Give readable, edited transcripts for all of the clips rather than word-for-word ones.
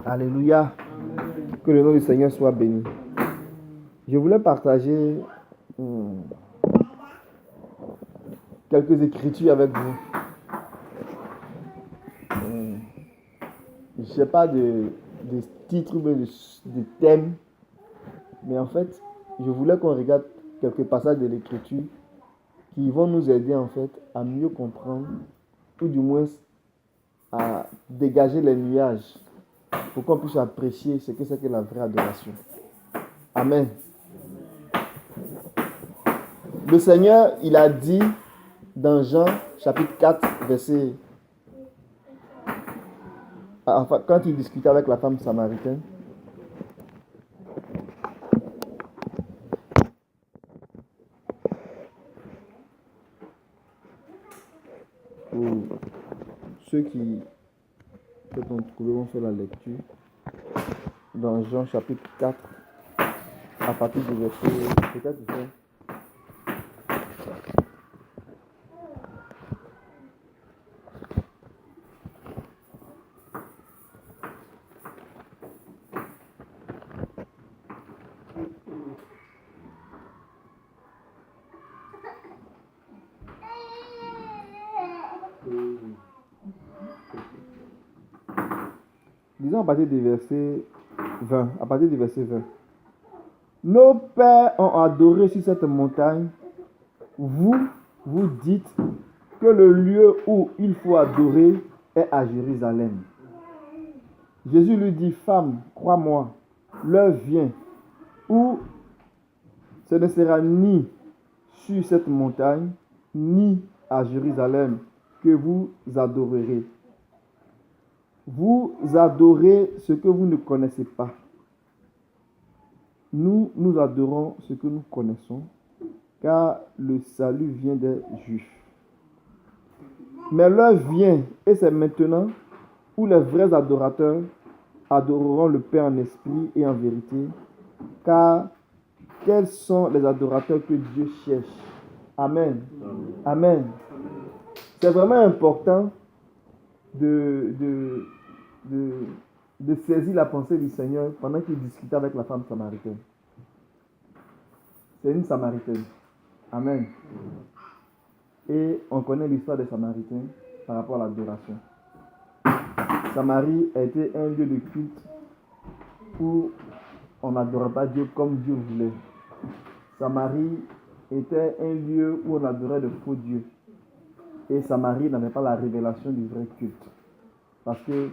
Alléluia. Que le nom du Seigneur soit béni. Je voulais partager quelques écritures avec vous. Je ne sais pas de titres ou de thèmes, mais en fait, je voulais qu'on regarde quelques passages de l'écriture qui vont nous aider en fait à mieux comprendre, ou du moins à dégager les nuages pour qu'on puisse apprécier ce que c'est que la vraie adoration. Amen. Le Seigneur, il a dit dans Jean chapitre 4, verset... Enfin, quand il discutait avec la femme samaritaine, pour ceux qui vont faire la lecture, dans Jean chapitre 4, à partir du verset, peut-être 20. Disons à partir du verset 20. À partir du verset 20. Nos pères ont adoré sur cette montagne. Vous dites que le lieu où il faut adorer est à Jérusalem. Jésus lui dit, femme, crois-moi, l'heure vient où ce ne sera ni sur cette montagne, ni à Jérusalem que vous adorerez. Vous adorez ce que vous ne connaissez pas. Nous adorons ce que nous connaissons, car le salut vient des Juifs. Mais l'heure vient, et c'est maintenant, où les vrais adorateurs adoreront le Père en esprit et en vérité, car quels sont les adorateurs que Dieu cherche. Amen. Amen. C'est vraiment important de saisir la pensée du Seigneur pendant qu'il discutait avec la femme samaritaine. C'est une samaritaine. Amen. Et on connaît l'histoire des Samaritains par rapport à l'adoration. Samarie a été un lieu de culte où on n'adorait pas Dieu comme Dieu voulait. Samarie était un lieu où on adorait de faux dieux. Et Samarie n'avait pas la révélation du vrai culte. Parce que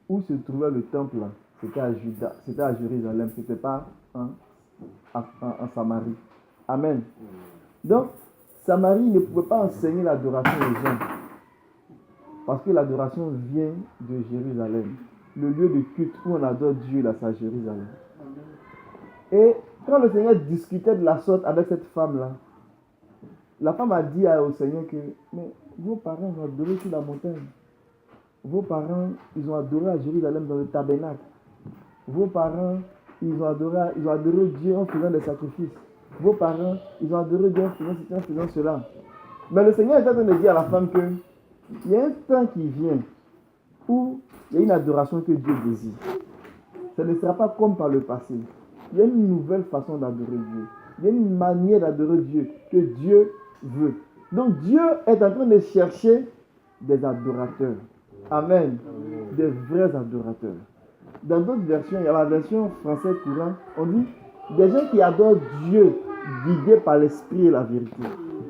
où se trouvait le temple, c'était à Juda, c'était à Jérusalem, c'était pas en Samarie. Amen. Donc, Samarie ne pouvait pas enseigner l'adoration aux gens. Parce que l'adoration vient de Jérusalem. Le lieu de culte où on adore Dieu, là, c'est à Jérusalem. Et quand le Seigneur discutait de la sorte avec cette femme-là, la femme a dit au Seigneur que, mais vos parents ont adoré sur la montagne. Vos parents, ils ont adoré à Jérusalem dans le tabernacle. Vos parents, ils ont adoré Dieu en faisant des sacrifices. Vos parents, ils ont adoré Dieu en faisant cela. Mais le Seigneur est en train de dire à la femme que il y a un temps qui vient où il y a une adoration que Dieu désire. Ce ne sera pas comme par le passé. Il y a une nouvelle façon d'adorer Dieu. Il y a une manière d'adorer Dieu que Dieu veut. Donc Dieu est en train de chercher des adorateurs. Amen. Des vrais adorateurs. Dans d'autres versions, il y a la version française courante, on dit des gens qui adorent Dieu guidés par l'esprit et la vérité.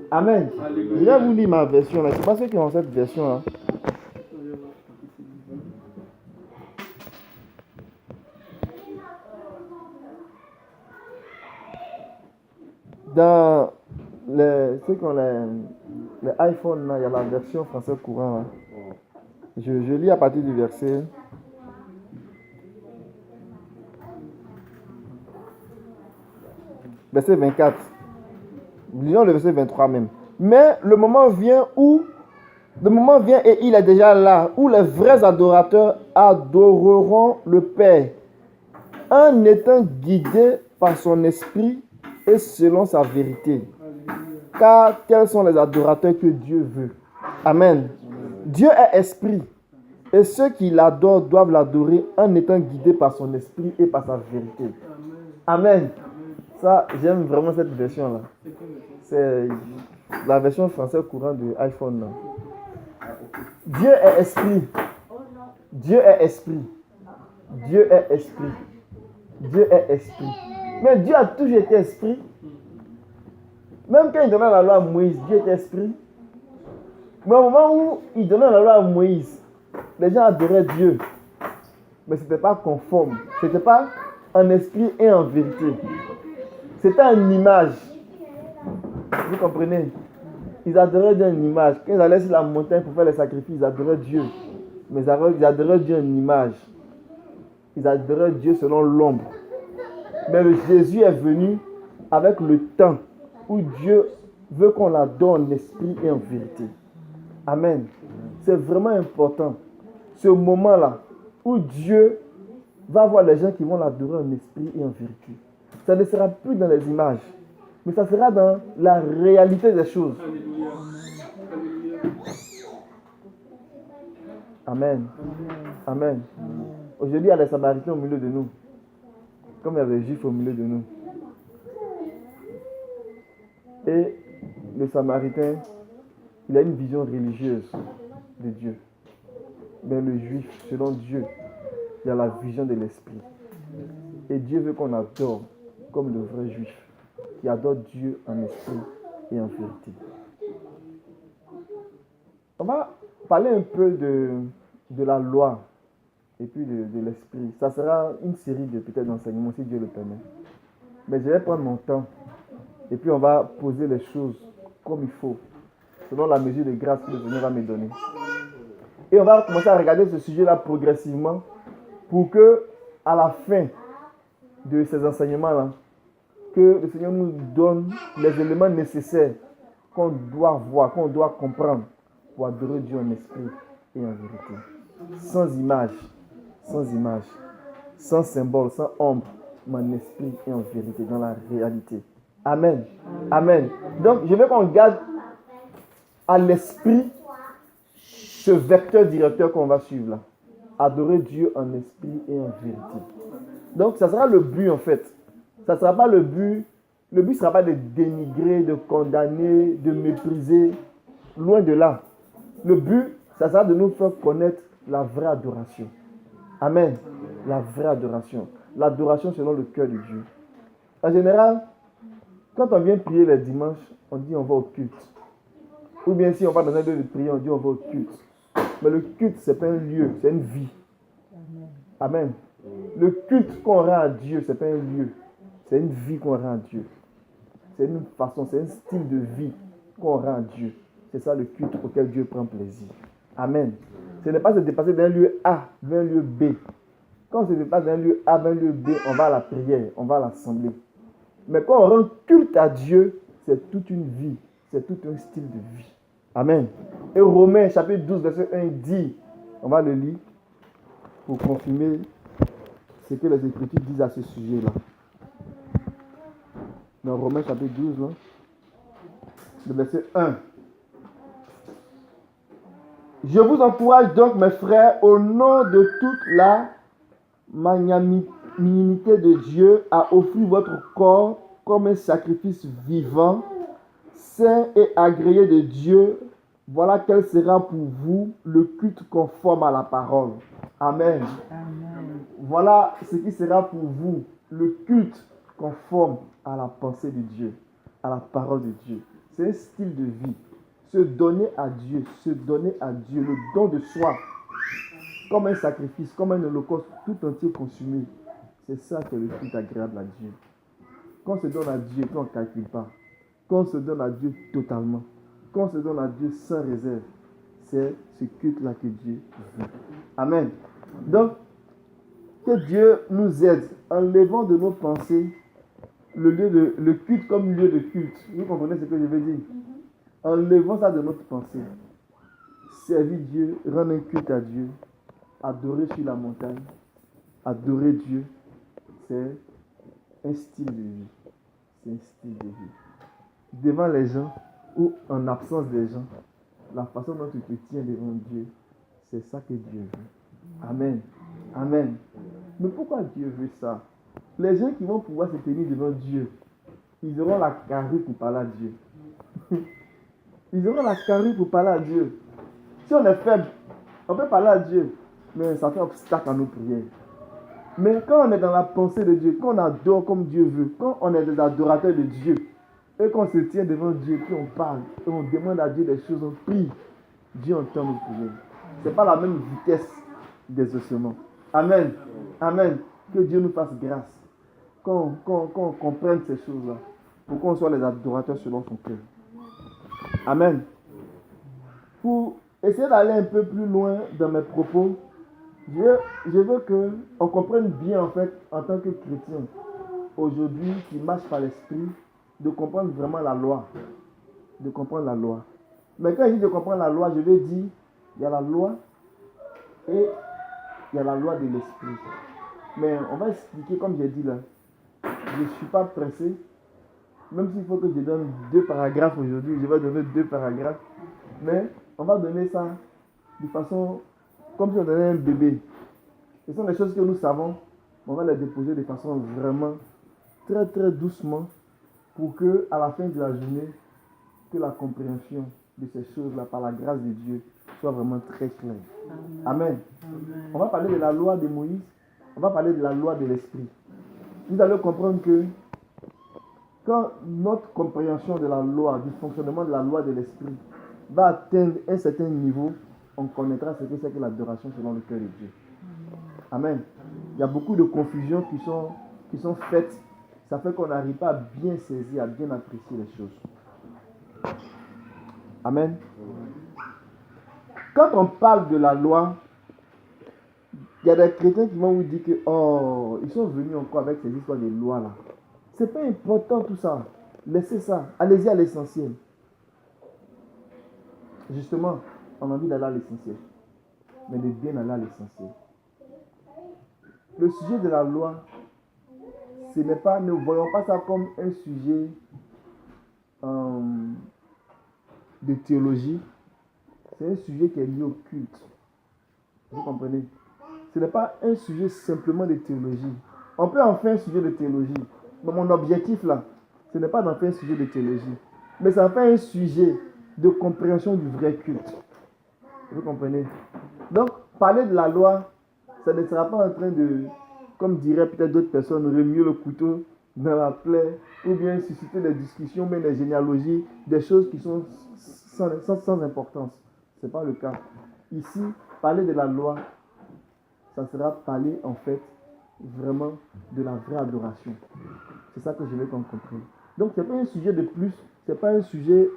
Amen. Je vais vous lire ma version là. Je ne sais pas ceux qui ont cette version là. Dans ceux qui ont les iPhones là, il y a la version française courante là. Je lis à partir du verset. Verset 24. Disons le verset 23 même. Mais le moment vient et il est déjà là, où les vrais adorateurs adoreront le Père, en étant guidés par son esprit et selon sa vérité. Car quels sont les adorateurs que Dieu veut? Amen. Dieu est esprit. Et ceux qui l'adorent doivent l'adorer en étant guidés par son esprit et par sa vérité. Amen. Ça, j'aime vraiment cette version-là. C'est la version française courante de iPhone. Là. Dieu est esprit. Dieu est esprit. Dieu est esprit. Dieu est esprit. Mais Dieu a toujours été esprit. Même quand il donnait la loi à Moïse, Dieu était esprit. Mais au moment où il donnait la loi à Moïse, les gens adoraient Dieu. Mais ce n'était pas conforme. Ce n'était pas en esprit et en vérité. C'était une image. Vous comprenez? Ils adoraient Dieu en image. Quand ils allaient sur la montagne pour faire les sacrifices, ils adoraient Dieu. Mais ils adoraient Dieu en image. Ils adoraient Dieu selon l'ombre. Mais le Jésus est venu avec le temps où Dieu veut qu'on l'adore en esprit et en vérité. Amen. C'est vraiment important. Ce moment-là où Dieu va voir les gens qui vont l'adorer en esprit et en vérité. Ça ne sera plus dans les images, mais ça sera dans la réalité des choses. Amen. Amen. Aujourd'hui, il y a des Samaritains au milieu de nous, comme il y a des Juifs au milieu de nous. Et le Samaritain, il a une vision religieuse de Dieu. Mais le Juif, selon Dieu, il a la vision de l'esprit. Et Dieu veut qu'on adore comme le vrai Juif, qui adore Dieu en esprit et en vérité. On va parler un peu de la loi et puis de l'esprit. Ça sera une série de peut-être d'enseignements si Dieu le permet. Mais je vais prendre mon temps et puis on va poser les choses comme il faut, selon la mesure de grâce que le Seigneur va me donner. Et on va commencer à regarder ce sujet-là progressivement pour que, à la fin de ces enseignements-là, que le Seigneur nous donne les éléments nécessaires qu'on doit voir, qu'on doit comprendre pour adorer Dieu en esprit et en vérité. Sans image, sans symbole, sans ombre, mais en esprit et en vérité, dans la réalité. Amen. Amen. Donc, je veux qu'on garde à l'esprit ce vecteur directeur qu'on va suivre là. Adorer Dieu en esprit et en vérité. Donc, ça sera le but en fait. Ça ne sera pas le but. Le but ne sera pas de dénigrer, de condamner, de mépriser. Loin de là. Le but, ça sera de nous faire connaître la vraie adoration. Amen. La vraie adoration. L'adoration selon le cœur de Dieu. En général, quand on vient prier les dimanches, on dit on va au culte. Ou bien si on va dans un lieu de prière, on dit on va au culte. Mais le culte, ce n'est pas un lieu, c'est une vie. Amen. Le culte qu'on rend à Dieu, ce n'est pas un lieu. C'est une vie qu'on rend à Dieu. C'est une façon, c'est un style de vie qu'on rend à Dieu. C'est ça le culte auquel Dieu prend plaisir. Amen. Ce n'est pas se dépasser d'un lieu A vers un lieu B. Quand on se dépasse d'un lieu A vers un lieu B, on va à la prière, on va à l'assemblée. Mais quand on rend culte à Dieu, c'est toute une vie, c'est tout un style de vie. Amen. Et Romains chapitre 12, verset 1 dit, on va le lire pour confirmer ce que les Écritures disent à ce sujet-là. Dans Romains chapitre 12, là, le verset 1. Je vous encourage donc, mes frères, au nom de toute la magnanimité de Dieu, à offrir votre corps comme un sacrifice vivant, saint et agréé de Dieu. Voilà quel sera pour vous le culte conforme à la parole. Amen. Amen. Voilà ce qui sera pour vous le culte conforme à la pensée de Dieu, à la parole de Dieu. C'est un style de vie. Se donner à Dieu, le don de soi, comme un sacrifice, comme un holocauste tout entier consumé. C'est ça que le culte agréable à Dieu. Quand on se donne à Dieu, quand on ne calcule pas, quand on se donne à Dieu totalement, quand on se donne à Dieu sans réserve, c'est ce culte-là que Dieu veut. Amen. Donc, que Dieu nous aide en levant de nos pensées le culte comme lieu de culte. Vous comprenez ce que je veux dire? En levant ça de notre pensée, servir Dieu, rendre un culte à Dieu, adorer sur la montagne, adorer Dieu, c'est un style de vie. C'est un style de vie. Devant les gens ou en absence des gens, la façon dont tu te tiens devant Dieu, C'est ça que Dieu veut. Amen. Amen. Mais pourquoi Dieu veut ça? Les gens qui vont pouvoir se tenir devant Dieu, ils auront la carrure pour parler à Dieu. Ils auront la carrure pour parler à Dieu. Si on est faible, on peut parler à Dieu, mais ça fait obstacle à nos prières. Mais quand on est dans la pensée de Dieu, quand on adore comme Dieu veut, quand on est des adorateurs de Dieu, et qu'on se tient devant Dieu, puis on parle, et on demande à Dieu des choses, on prie, Dieu entend nos prières. Ce n'est pas la même vitesse d'exaucement. Amen. Amen. Que Dieu nous fasse grâce. Qu'on comprenne ces choses-là, pour qu'on soit les adorateurs selon son cœur. Amen. Pour essayer d'aller un peu plus loin dans mes propos, je veux qu'on comprenne bien, en fait, en tant que chrétien, aujourd'hui, qui marche par l'esprit, de comprendre vraiment la loi. De comprendre la loi. Mais quand je dis de comprendre la loi, je veux dire, il y a la loi et il y a la loi de l'esprit. Mais on va expliquer, comme j'ai dit là, je ne suis pas pressé. Même s'il faut que je donne 2 paragraphes aujourd'hui, je vais donner 2 paragraphes. Mais on va donner ça de façon comme si on donnait un bébé. Ce sont des choses que nous savons, mais on va les déposer de façon vraiment très très doucement pour que à la fin de la journée, que la compréhension de ces choses-là par la grâce de Dieu soit vraiment très claire. Amen. Amen. On va parler de la loi de Moïse, on va parler de la loi de l'esprit. Vous allez comprendre que quand notre compréhension de la loi, du fonctionnement de la loi de l'esprit va atteindre un certain niveau, on connaîtra ce que c'est que l'adoration selon le cœur de Dieu. Amen. Il y a beaucoup de confusions qui sont faites. Ça fait qu'on n'arrive pas à bien saisir, à bien apprécier les choses. Amen. Quand on parle de la loi, il y a des chrétiens qui vont vous dire que ils sont venus encore avec ces histoires de loi là. C'est pas important tout ça. Laissez ça. Allez-y à l'essentiel. Justement, on a envie d'aller à l'essentiel. Mais de bien aller à l'essentiel. Le sujet de la loi, ne voyons pas ça comme un sujet de théologie. C'est un sujet qui est lié au culte. Vous comprenez? Ce n'est pas un sujet simplement de théologie. On peut en faire un sujet de théologie. Mais mon objectif là, ce n'est pas d'en faire un sujet de théologie. Mais ça en fait un sujet de compréhension du vrai culte. Vous comprenez? Donc, parler de la loi, ça ne sera pas en train de, comme diraient peut-être d'autres personnes, remuer le couteau dans la plaie, ou bien susciter des discussions, mais des généalogies, des choses qui sont sans importance. Ce n'est pas le cas. Ici, parler de la loi, ça sera parler en fait vraiment de la vraie adoration. C'est ça que je veux qu'on comprenne. Donc, ce n'est pas un sujet de plus, ce n'est pas un sujet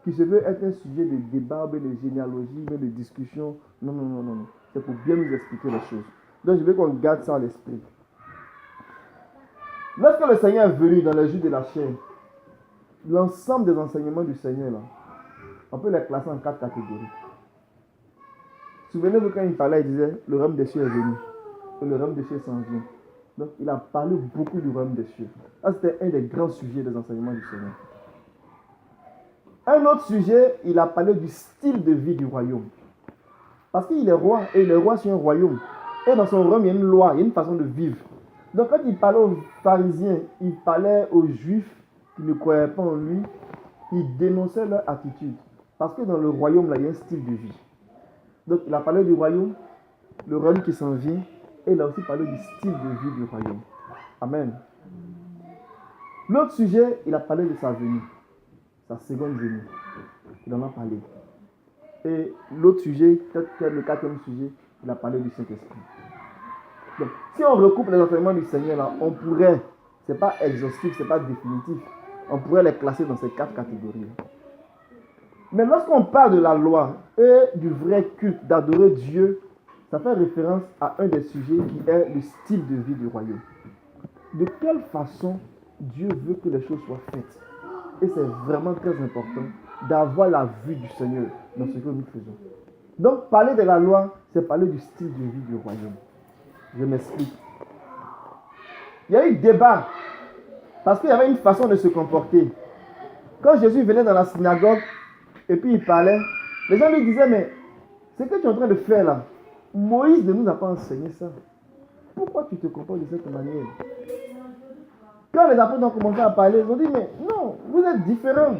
qui se veut être un sujet de débat, de généalogie, de discussion. Non, non, non, non. C'est pour bien nous expliquer les choses. Donc, je veux qu'on garde ça à l'esprit. Lorsque le Seigneur est venu dans les jours de la chair, l'ensemble des enseignements du Seigneur, là, on peut les classer en 4 catégories. Souvenez-vous quand il parlait, il disait, le royaume des cieux est venu. Et le royaume des cieux s'en vient. Donc, il a parlé beaucoup du royaume des cieux. Ça, c'était un des grands sujets des enseignements du Seigneur. Un autre sujet, il a parlé du style de vie du royaume. Parce qu'il est roi, et il est roi sur un royaume. Et dans son royaume, il y a une loi, il y a une façon de vivre. Donc, quand il parlait aux pharisiens, il parlait aux juifs qui ne croyaient pas en lui, il dénonçait leur attitude. Parce que dans le royaume, là, il y a un style de vie. Donc, il a parlé du royaume, le royaume qui s'en vient, et il a aussi parlé du style de vie du royaume. Amen. L'autre sujet, il a parlé de sa venue, sa seconde venue. Il en a parlé. Et l'autre sujet, peut-être le 4e sujet, il a parlé du Saint-Esprit. Donc, si on recoupe les enseignements du Seigneur, là, on pourrait, ce n'est pas exhaustif, ce n'est pas définitif, on pourrait les classer dans ces 4 catégories. Mais lorsqu'on parle de la loi et du vrai culte, d'adorer Dieu, ça fait référence à un des sujets qui est le style de vie du royaume. De quelle façon Dieu veut que les choses soient faites. Et c'est vraiment très important d'avoir la vue du Seigneur dans ce que nous faisons. Donc, parler de la loi, c'est parler du style de vie du royaume. Je m'explique. Il y a eu débat parce qu'il y avait une façon de se comporter. Quand Jésus venait dans la synagogue et puis il parlait, les gens lui disaient, mais Ce que tu es en train de faire là, Moïse ne nous a pas enseigné ça. Pourquoi tu te comportes de cette manière? Quand les apôtres ont commencé à parler, ils ont dit, mais non, vous êtes différents.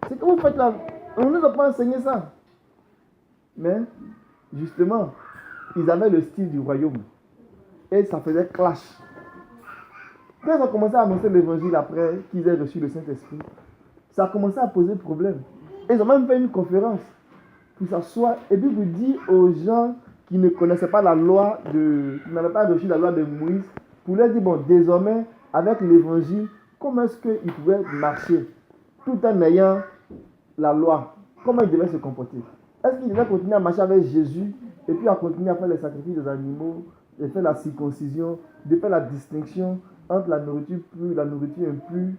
Ce que vous faites là, on ne nous a pas enseigné ça. Mais, justement, ils avaient le style du royaume. Et ça faisait clash. Quand ils ont commencé à annoncer l'évangile après qu'ils aient reçu le Saint-Esprit, ça a commencé à poser problème. Et ils ont même fait une conférence pour s'asseoir et puis vous dire aux gens qui ne connaissaient pas la loi qui n'avaient pas reçu la loi de Moïse, pour leur dire, bon, désormais, avec l'évangile, comment est-ce qu'ils pouvaient marcher tout en ayant la loi? Comment ils devaient se comporter? Est-ce qu'ils devaient continuer à marcher avec Jésus et puis à continuer à faire les sacrifices des animaux, de faire la circoncision, de faire la distinction entre la nourriture pure et la nourriture impure,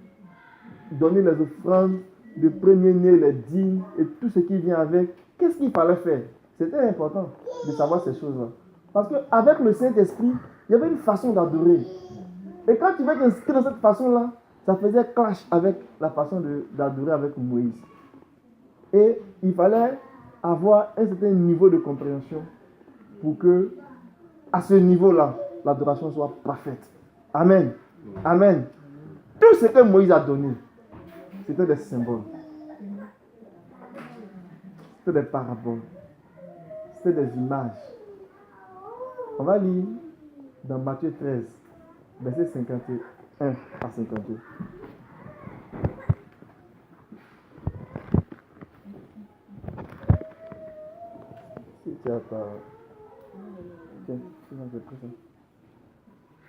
donner les offrandes de premier-né, les dîmes et tout ce qui vient avec? Qu'est-ce qu'il fallait faire? C'était important de savoir ces choses-là. Parce qu'avec le Saint-Esprit, il y avait une façon d'adorer. Et quand tu vas t'inscrire dans cette façon-là, ça faisait clash avec la façon d'adorer avec Moïse. Et il fallait avoir un certain niveau de compréhension pour que, à ce niveau-là, l'adoration soit parfaite. Amen. Amen. Tout ce que Moïse a donné, c'était des symboles. C'était des paraboles. C'était des images. On va lire dans Matthieu 13, verset 51 à 52. Si tu n'as pas... Tiens, c'est pris ça.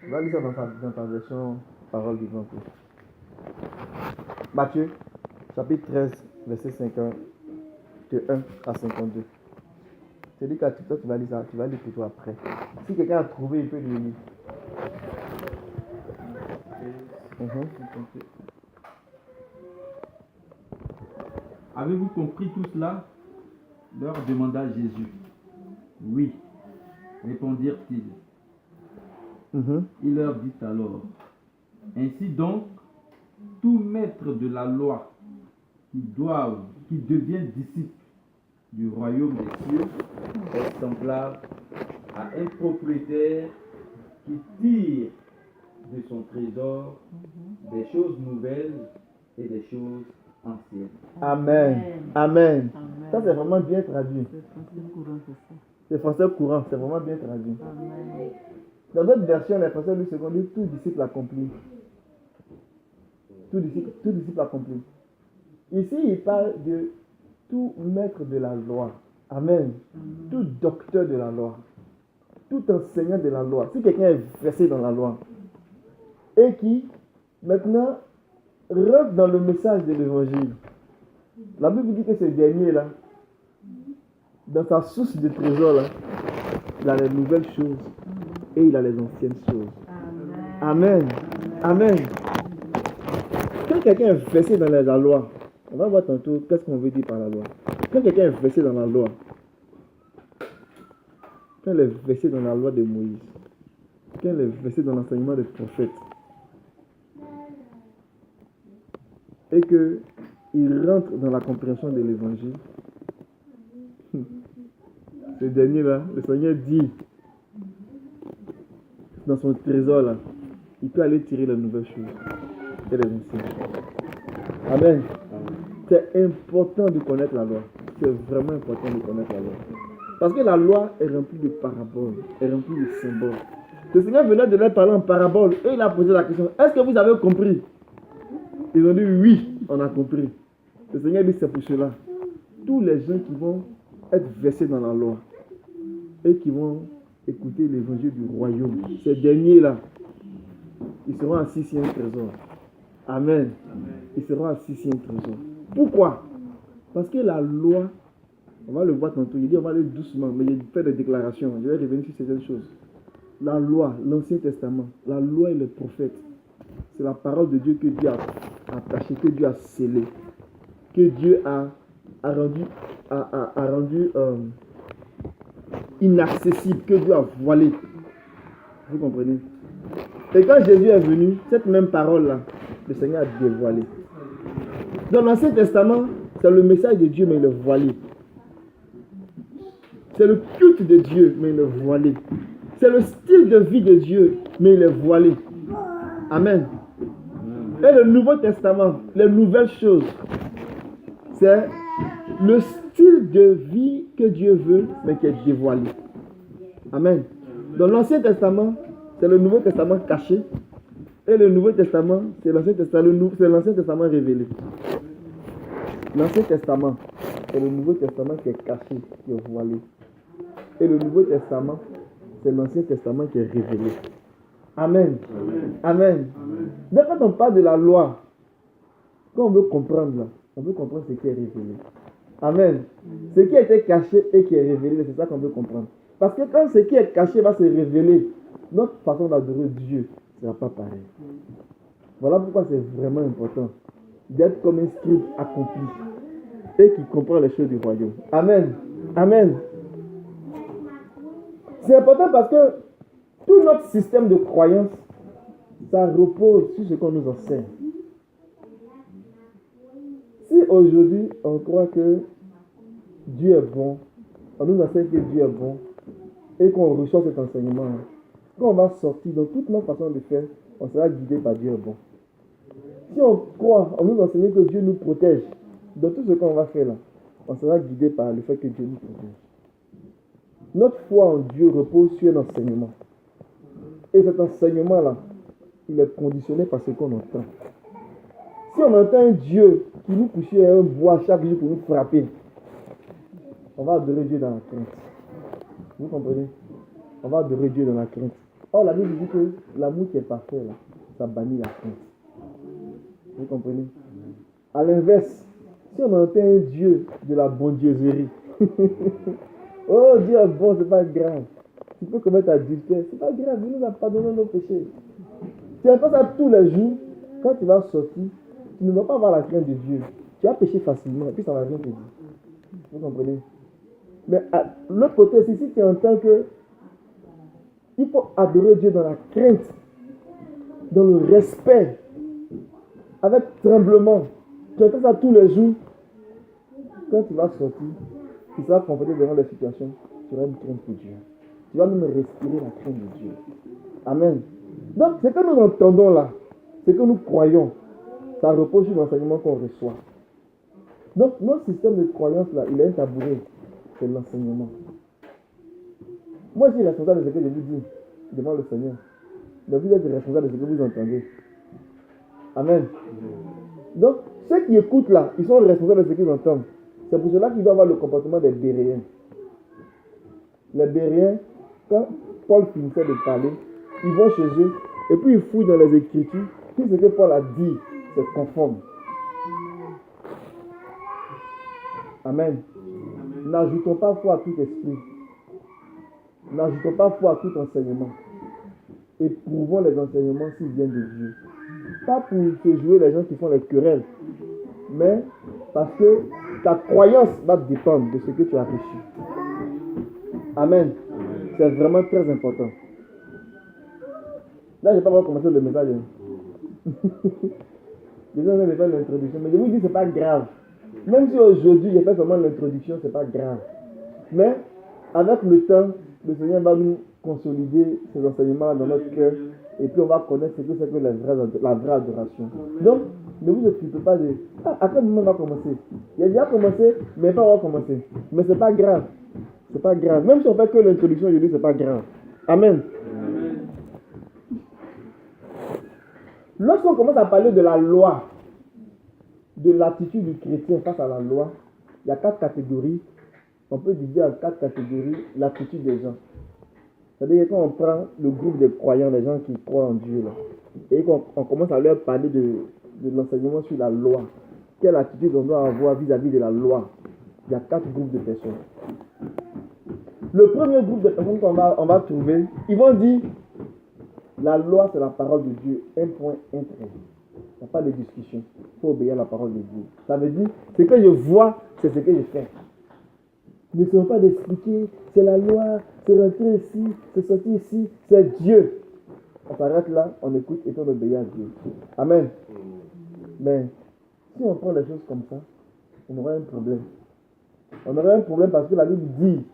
On va lire ça dans ta version parole vivante. Matthieu, chapitre 13, verset 51 à 52. C'est dit qu'à toi, tu vas lire ça, tu vas lire pour toi après. Si quelqu'un a trouvé, il peut le lire. Avez-vous compris tout cela? Leur demanda Jésus. Oui, répondirent-ils. Il leur dit alors, ainsi donc, tout maître de la loi qui devient disciple du royaume des cieux est semblable à un propriétaire qui tire de son trésor des choses nouvelles et des choses anciennes. Amen. Amen. Ça, c'est vraiment bien traduit. C'est français courant, c'est vraiment bien traduit. Amen. Dans d'autres versions, les français lui secondent, tout disciple accompli. Tout disciple accompli. Ici, il parle de tout maître de la loi. Amen. Tout docteur de la loi. Tout enseignant de la loi. Si quelqu'un est versé dans la loi et qui, maintenant, rentre dans le message de l'évangile, la Bible dit que ce dernier-là, dans sa source de trésor, là, il a les nouvelles choses et il a les anciennes choses. Amen. Amen. Quand quelqu'un est versé dans la loi, on va voir tantôt qu'est-ce qu'on veut dire par la loi. Quand quelqu'un est versé dans la loi, quand il est versé dans la loi de Moïse, quand il est versé dans l'enseignement des prophètes, et qu'il rentre dans la compréhension de l'évangile, ce dernier-là, le Seigneur dit, dans son trésor là, il peut aller tirer les nouvelles choses et les anciennes. Amen. C'est important de connaître la loi. C'est vraiment important de connaître la loi. Parce que la loi est remplie de paraboles, est remplie de symboles. Le Seigneur venait de leur parler en parabole et il a posé la question, est-ce que vous avez compris? Ils ont dit oui, on a compris. Le Seigneur dit c'est pour cela. Tous les gens qui vont être versés dans la loi et qui vont écouter l'évangile du royaume, ces derniers-là, ils seront assis sur un trésor. Amen. Ils seront assis sur un trésor. Pourquoi? Parce que la loi, on va le voir tantôt, il dit on va aller doucement, mais il fait des déclarations. Je vais revenir sur certaines choses. La loi, l'Ancien Testament, la loi et les prophètes, c'est la parole de Dieu que Dieu a attachée, que Dieu a scellée, que Dieu a rendu inaccessible, que Dieu a voilé. Vous comprenez? Et quand Jésus est venu, cette même parole-là, le Seigneur a dévoilé. Dans l'Ancien Testament, c'est le message de Dieu, mais il est voilé. C'est le culte de Dieu, mais il est voilé. C'est le style de vie de Dieu, mais il est voilé. Amen. Et le Nouveau Testament, les nouvelles choses, c'est le style de vie que Dieu veut, mais qui est dévoilé. Amen. Dans l'Ancien Testament, c'est le Nouveau Testament caché. Et le Nouveau Testament, c'est l'Ancien Testament révélé. L'Ancien Testament, c'est le Nouveau Testament qui est caché, qui est voilé. Et le Nouveau Testament, c'est l'Ancien Testament qui est révélé. Amen. Amen. Donc quand on parle de la loi, quand on veut comprendre là, on veut comprendre ce qui est révélé. Amen. Ce qui a été caché et qui est révélé, c'est ça qu'on veut comprendre. Parce que quand ce qui est caché va se révéler, notre façon d'adorer Dieu ne sera pas pareille. Voilà pourquoi c'est vraiment important d'être comme un scribe accompli et qui comprend les choses du royaume. Amen. Amen. C'est important parce que tout notre système de croyance, ça repose sur ce qu'on nous enseigne. Si aujourd'hui on croit que Dieu est bon, on nous enseigne que Dieu est bon et qu'on reçoit cet enseignement, quand on va sortir dans toute notre façon de faire, on sera guidé par Dieu est bon. Si on croit, on nous enseigne que Dieu nous protège, dans tout ce qu'on va faire là, on sera guidé par le fait que Dieu nous protège. Notre foi en Dieu repose sur un enseignement. Et cet enseignement-là, il est conditionné par ce qu'on entend. Si on entend un Dieu qui nous pousse à un bois chaque jour pour nous frapper, on va adorer Dieu dans la crainte. Vous comprenez? On va adorer Dieu dans la crainte. Or, la Bible dit que l'amour qui est parfait, là, ça bannit la crainte. Vous comprenez? À l'inverse, si on entend un Dieu de la bondieuserie, oh Dieu est bon, c'est pas grave. Tu peux commettre adultère, c'est pas grave, il nous a pardonné nos péchés. Tu entends ça tous les jours, quand tu vas sortir, tu ne vas pas avoir la crainte de Dieu. Tu vas pécher facilement et puis ça va rien te dire. Vous comprenez? Mais à l'autre côté, si tu entends que il faut adorer Dieu dans la crainte, dans le respect, avec tremblement, tu entends ça tous les jours, quand tu vas sortir, tu seras confronté devant les situations, tu auras une crainte de Dieu. Tu vas même respirer la crainte de Dieu. Amen. Donc, ce que nous entendons là, ce que nous croyons, ça repose sur l'enseignement qu'on reçoit. Donc, notre système de croyance là, il est un tabouret. C'est l'enseignement. Moi, je suis responsable de ce que je vous dis devant le Seigneur. Mais vous êtes responsable de ce que vous entendez. Amen. Donc, ceux qui écoutent là, ils sont responsables de ce qu'ils entendent. C'est pour cela qu'ils doivent avoir le comportement des Béréens. Les Béréens, quand Paul finissait de parler, ils vont chez eux et puis ils fouillent dans les Écritures. Tout ce que Paul a dit, c'est conforme. Amen. N'ajoutons pas foi à tout esprit. N'ajoutons pas foi à tout enseignement. Éprouvons les enseignements s'ils viennent de Dieu. Pas pour se jouer les gens qui font les querelles, mais parce que ta croyance va dépendre de ce que tu as reçu. Amen. C'est vraiment très important. Là, je n'ai pas encore commencé le message. Je viens de faire l'introduction, mais je vous dis, ce n'est pas grave. Même si aujourd'hui, j'ai fait seulement l'introduction, ce n'est pas grave. Mais, avec le temps, le Seigneur va nous consolider ces enseignements dans notre cœur. Et puis, on va connaître ce que c'est que la vraie adoration. Donc, ne vous occupez pas de... à quel moment on va commencer? Il a déjà commencé, mais pas on va commencer. Mais ce n'est pas grave. C'est pas grave. Même si on fait que l'introduction aujourd'hui, ce n'est pas grave. Amen. Lorsqu'on commence à parler de la loi, de l'attitude du chrétien face à la loi, il y a 4 catégories. On peut diviser en 4 catégories l'attitude des gens. C'est-à-dire quand on prend le groupe des croyants, les gens qui croient en Dieu, là, et qu'on commence à leur parler de l'enseignement sur la loi, quelle attitude on doit avoir vis-à-vis de la loi, il y a 4 groupes de personnes. Le premier groupe de personnes qu'on va trouver, ils vont dire la loi c'est la parole de Dieu, un point, un trait. Il n'y a pas de discussion. Il faut obéir à la parole de Dieu. Ça veut dire, ce que je vois, c'est ce que je fais. Ne sont pas d'expliquer, c'est la loi, c'est rentrer ici, c'est sortir ici, c'est Dieu. On s'arrête là, on écoute et on obéit à Dieu. Amen. Mais si on prend les choses comme ça, on aura un problème. On aurait un problème parce que la Bible dit,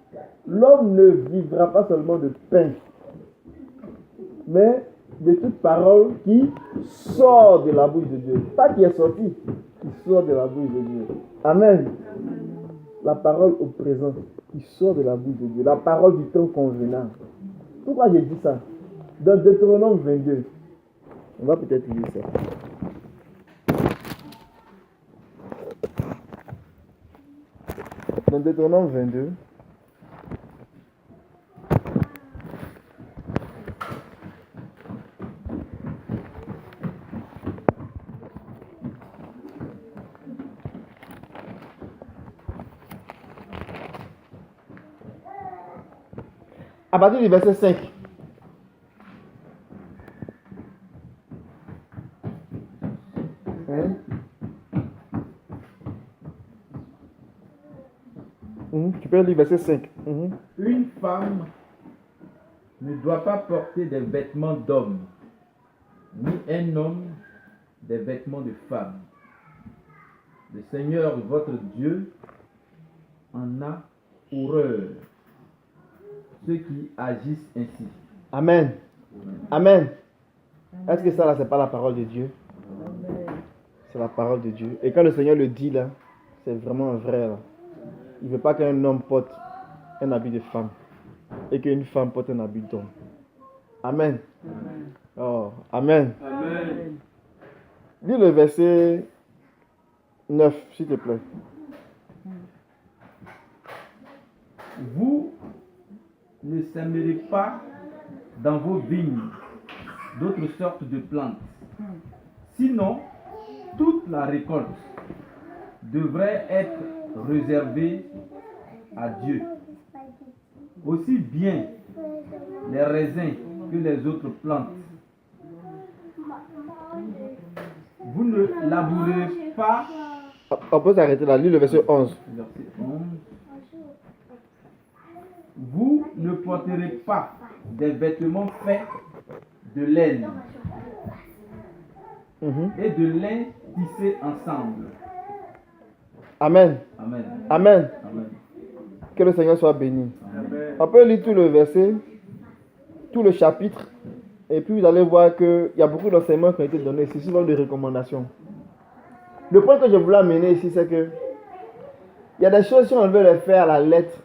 l'homme ne vivra pas seulement de pain, mais de toute parole qui sort de la bouche de Dieu. Pas qui est sorti, qui sort de la bouche de Dieu. Amen. La parole au présent, qui sort de la bouche de Dieu. La parole du temps convenable. Pourquoi j'ai dit ça? Dans Deutéronome 22, on va peut-être lire ça. Dans Deutéronome 22, à partir du verset 5. Tu peux lire verset 5. Une femme ne doit pas porter des vêtements d'homme, ni un homme des vêtements de femme. Le Seigneur, votre Dieu, en a horreur. Ceux qui agissent ainsi. Amen. Amen. Est-ce que ça là, c'est pas la parole de Dieu? C'est la parole de Dieu. Et quand le Seigneur le dit là, c'est vraiment vrai là. Il ne veut pas qu'un homme porte un habit de femme et qu'une femme porte un habit d'homme. Amen. Oh, amen. Amen. Lis le verset 9, s'il te plaît. Vous ne sèmerez pas dans vos vignes d'autres sortes de plantes. Sinon, toute la récolte devrait être réservée à Dieu. Aussi bien les raisins que les autres plantes. Vous ne labourez pas. On peut s'arrêter là, lis le verset 11. Verset 11. Vous ne porterez pas des vêtements faits de laine et de lin tissés ensemble. Amen. Amen. Amen. Amen. Que le Seigneur soit béni. Amen. On peut lire tout le verset, tout le chapitre, et puis vous allez voir qu'il y a beaucoup d'enseignements qui ont été donnés ici, souvent de recommandations. Le point que je voulais amener ici, c'est que il y a des choses, si on veut les faire à la lettre,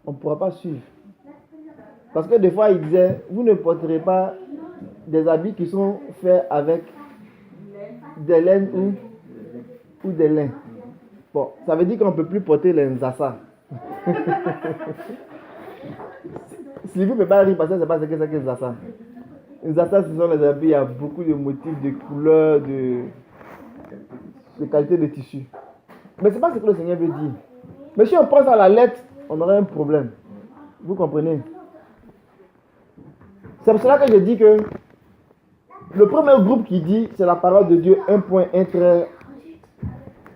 on ne pourra pas suivre. Parce que des fois, il disait, vous ne porterez pas des habits qui sont faits avec des laines ou des lins. Bon, ça veut dire qu'on ne peut plus porter les nzassa. Sylvie ne peut pas rire parce que je ne sais pas ce que c'est que nzassa. Nzassa, ce sont les habits, il y a beaucoup de motifs, de couleurs, de qualité de tissu. Mais ce n'est pas ce que le Seigneur veut dire. Mais si on prend ça à la lettre, on aurait un problème. Vous comprenez? C'est pour cela que je dis que le premier groupe qui dit c'est la parole de Dieu, un point, un trait,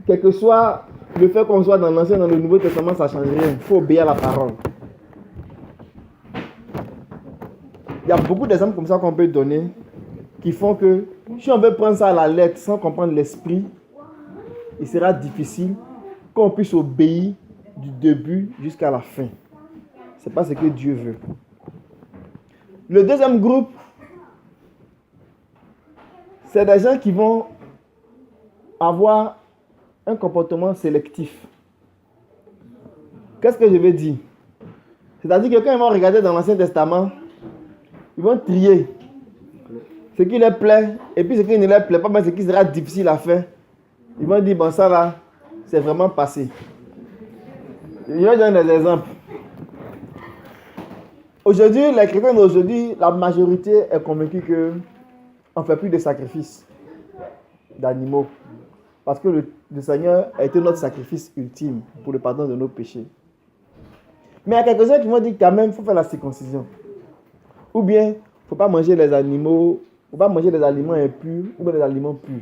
quel que soit le fait qu'on soit dans l'Ancien, dans le Nouveau Testament, ça ne change rien. Il faut obéir à la parole. Il y a beaucoup d'exemples comme ça qu'on peut donner qui font que si on veut prendre ça à la lettre sans comprendre l'esprit, il sera difficile qu'on puisse obéir du début jusqu'à la fin. Ce n'est pas ce que Dieu veut. Le deuxième groupe, c'est des gens qui vont avoir un comportement sélectif. Qu'est-ce que je veux dire? C'est-à-dire que quand ils vont regarder dans l'Ancien Testament, ils vont trier ce qui leur plaît et puis ce qui ne leur plaît pas, mais ce qui sera difficile à faire. Ils vont dire, bon ça là, c'est vraiment passé. Je vais donner des exemples. Aujourd'hui, les chrétiens d'aujourd'hui, la majorité est convaincue qu'on ne fait plus de sacrifices d'animaux. Parce que le Seigneur a été notre sacrifice ultime pour le pardon de nos péchés. Mais il y a quelques-uns qui vont dire quand même, il faut faire la circoncision. Ou bien, il ne faut pas manger les animaux, il ne faut pas manger des aliments impurs ou bien des aliments purs.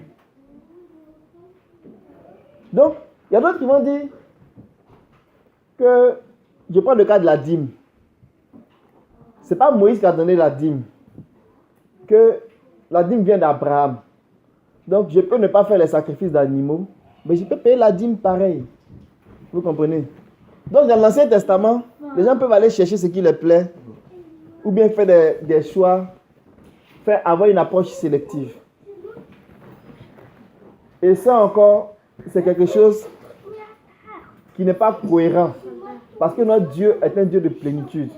Donc, il y a d'autres qui vont dire que, je prends le cas de la dîme. Ce n'est pas Moïse qui a donné la dîme. Que la dîme vient d'Abraham. Donc, je peux ne pas faire les sacrifices d'animaux, mais je peux payer la dîme pareil. Vous comprenez? Donc dans l'Ancien Testament, les gens peuvent aller chercher ce qui les plaît ou bien faire des choix, avoir une approche sélective. Et ça encore, c'est quelque chose qui n'est pas cohérent. Parce que notre Dieu est un Dieu de plénitude.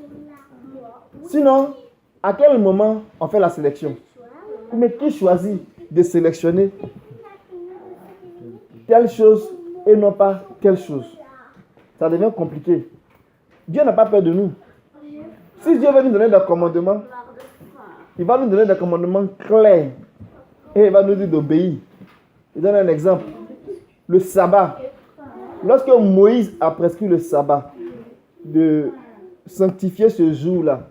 Sinon, à quel moment on fait la sélection? Mais qui choisit de sélectionner telle chose et non pas telle chose? Ça devient compliqué. Dieu n'a pas peur de nous. Si Dieu veut nous donner des commandements, il va nous donner des commandements clairs et il va nous dire d'obéir. Je donne un exemple. Le sabbat. Lorsque Moïse a prescrit le sabbat, de sanctifier ce jour-là,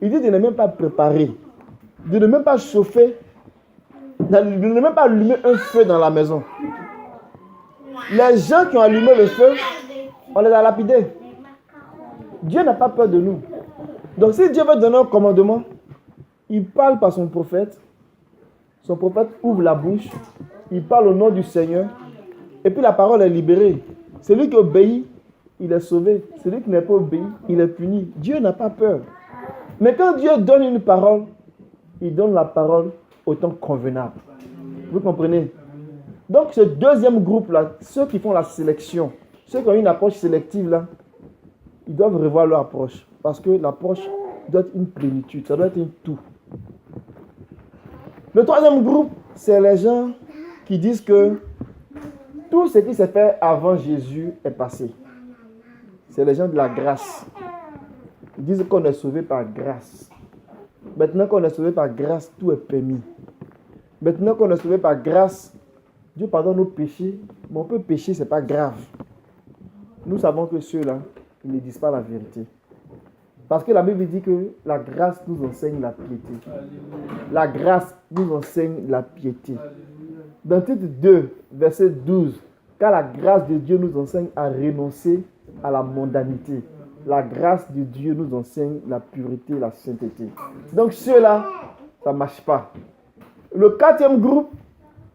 il dit de ne même pas préparer, de ne même pas chauffer, de ne même pas allumer un feu dans la maison. Les gens qui ont allumé le feu, on les a lapidés. Dieu n'a pas peur de nous. Donc si Dieu veut donner un commandement, il parle par son prophète. Son prophète ouvre la bouche, il parle au nom du Seigneur, et puis la parole est libérée. Celui qui obéit, il est sauvé. Celui qui n'est pas obéi, il est puni. Dieu n'a pas peur. Mais quand Dieu donne une parole, il donne la parole au temps convenable. Vous comprenez? Donc ce deuxième groupe-là, ceux qui font la sélection, ceux qui ont une approche sélective là, ils doivent revoir leur approche. Parce que l'approche doit être une plénitude, ça doit être un tout. Le troisième groupe, c'est les gens qui disent que tout ce qui s'est fait avant Jésus est passé. C'est les gens de la grâce. Ils disent qu'on est sauvé par grâce. Maintenant qu'on est sauvé par grâce, tout est permis. Maintenant qu'on est sauvé par grâce, Dieu pardonne nos péchés, mais on peut pécher, ce n'est pas grave. Nous savons que ceux-là, ils ne disent pas la vérité. Parce que la Bible dit que la grâce nous enseigne la piété. La grâce nous enseigne la piété. Dans Tite 2, verset 12, car la grâce de Dieu nous enseigne à renoncer à la mondanité. La grâce de Dieu nous enseigne la pureté, la sainteté. Donc ceux-là, ça ne marche pas. Le quatrième groupe,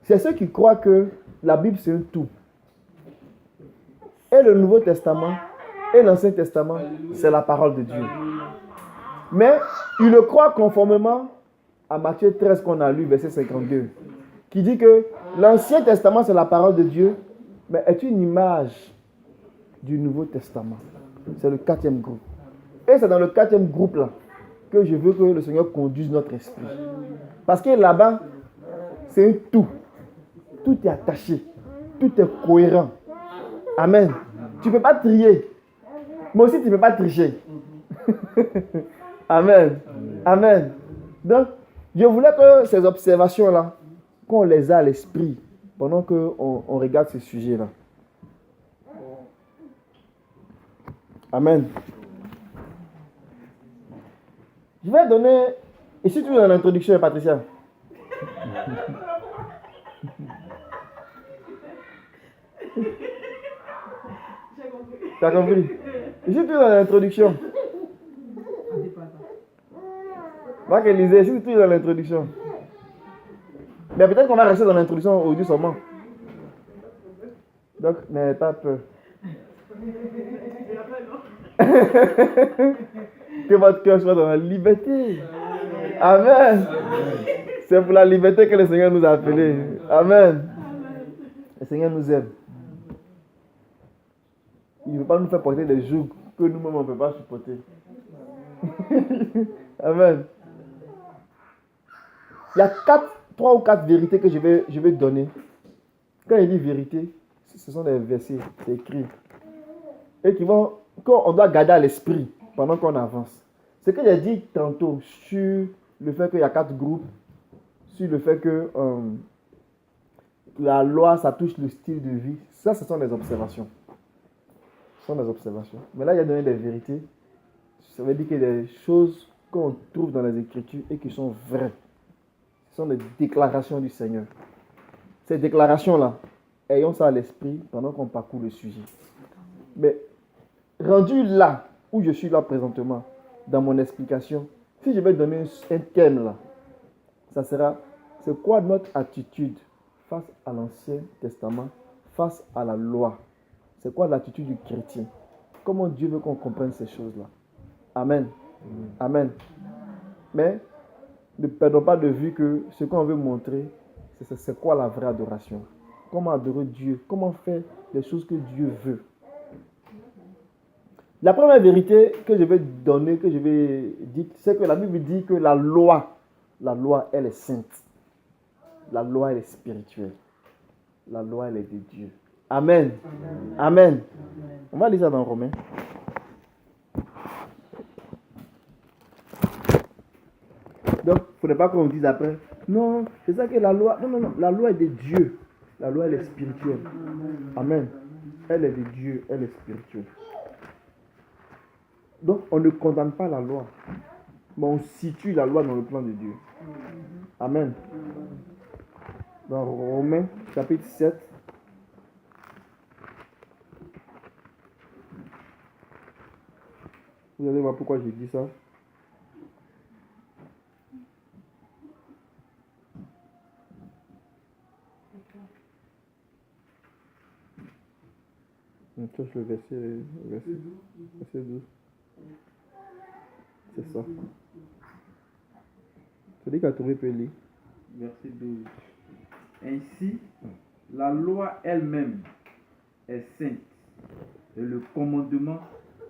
c'est ceux qui croient que la Bible c'est un tout. Et le Nouveau Testament et l'Ancien Testament, c'est la parole de Dieu. Mais ils le croient conformément à Matthieu 13 qu'on a lu, verset 52, qui dit que l'Ancien Testament c'est la parole de Dieu, mais est une image du Nouveau Testament. C'est le quatrième groupe. Et c'est dans le quatrième groupe là que je veux que le Seigneur conduise notre esprit. Parce que là-bas, c'est un tout. Tout est attaché. Tout est cohérent. Amen. Tu ne peux pas trier. Mais aussi, tu ne peux pas tricher. Amen. Amen. Donc, je voulais que ces observations-là, qu'on les a à l'esprit pendant qu'on regarde ce sujet-là. Amen. Je vais donner, et si tu veux dans l'introduction, Patricia. Tu as compris? Et si tu veux dans l'introduction. Va qu'Élisée, si tu veux dans l'introduction. Mais peut-être qu'on va rester dans l'introduction aujourd'hui seulement. Donc, n'ayez pas peur. Que votre cœur soit dans la liberté. Amen. C'est pour la liberté que le Seigneur nous a appelés. Amen. Le Seigneur nous aime. Il ne veut pas nous faire porter des jougs que nous-mêmes on ne peut pas supporter. Amen. Il y a 3 ou 4 vérités que je vais donner. Quand il dit vérité, ce sont des versets, c'est écrit. Et qu'on doit garder à l'esprit pendant qu'on avance. Ce que j'ai dit tantôt sur le fait qu'il y a 4 groupes, sur le fait que la loi, ça touche le style de vie, ça, ce sont des observations. Ce sont des observations. Mais là, il y a donné des vérités. Ça veut dire qu'il y a des choses qu'on trouve dans les Écritures et qui sont vraies. Ce sont des déclarations du Seigneur. Ces déclarations-là, ayons ça à l'esprit pendant qu'on parcourt le sujet. Mais rendu là, où je suis là présentement, dans mon explication, si je vais donner un thème là, ça sera, c'est quoi notre attitude face à l'Ancien Testament, face à la loi? C'est quoi l'attitude du chrétien? Comment Dieu veut qu'on comprenne ces choses-là? Amen. Amen. Mais ne perdons pas de vue que ce qu'on veut montrer, c'est quoi la vraie adoration? Comment adorer Dieu? Comment faire les choses que Dieu veut? La première vérité que je vais donner, que je vais dire, c'est que la Bible dit que la loi, elle est sainte. La loi, elle est spirituelle. La loi, elle est de Dieu. Amen. Amen. On va lire ça dans Romains. Donc, il ne faudrait pas qu'on dise après, non, c'est ça que la loi, non, la loi est de Dieu. La loi, elle est spirituelle. Amen. Elle est de Dieu, elle est spirituelle. Donc, on ne condamne pas la loi, mais on situe la loi dans le plan de Dieu. Amen. Dans Romains, chapitre 7, vous allez voir pourquoi j'ai dit ça. On touche le verset 12. C'est ça. Celui qui a trouvé peut lire. Verset 12. Ainsi, la loi elle-même est sainte et le commandement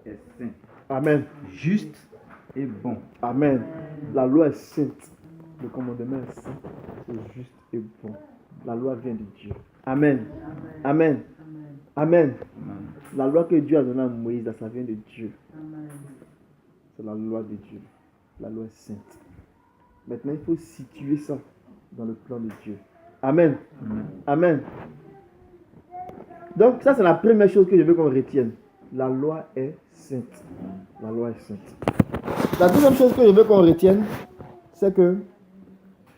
est saint. Amen. Juste et bon. Amen. La loi est sainte. Le commandement est saint. C'est juste et bon. La loi vient de Dieu. Amen. Amen. Amen. La loi que Dieu a donnée à Moïse, ça vient de Dieu. C'est la loi de Dieu. La loi est sainte. Maintenant, il faut situer ça dans le plan de Dieu. Amen. Amen. Donc, ça, c'est la première chose que je veux qu'on retienne. La loi est sainte. La loi est sainte. La deuxième chose que je veux qu'on retienne, c'est que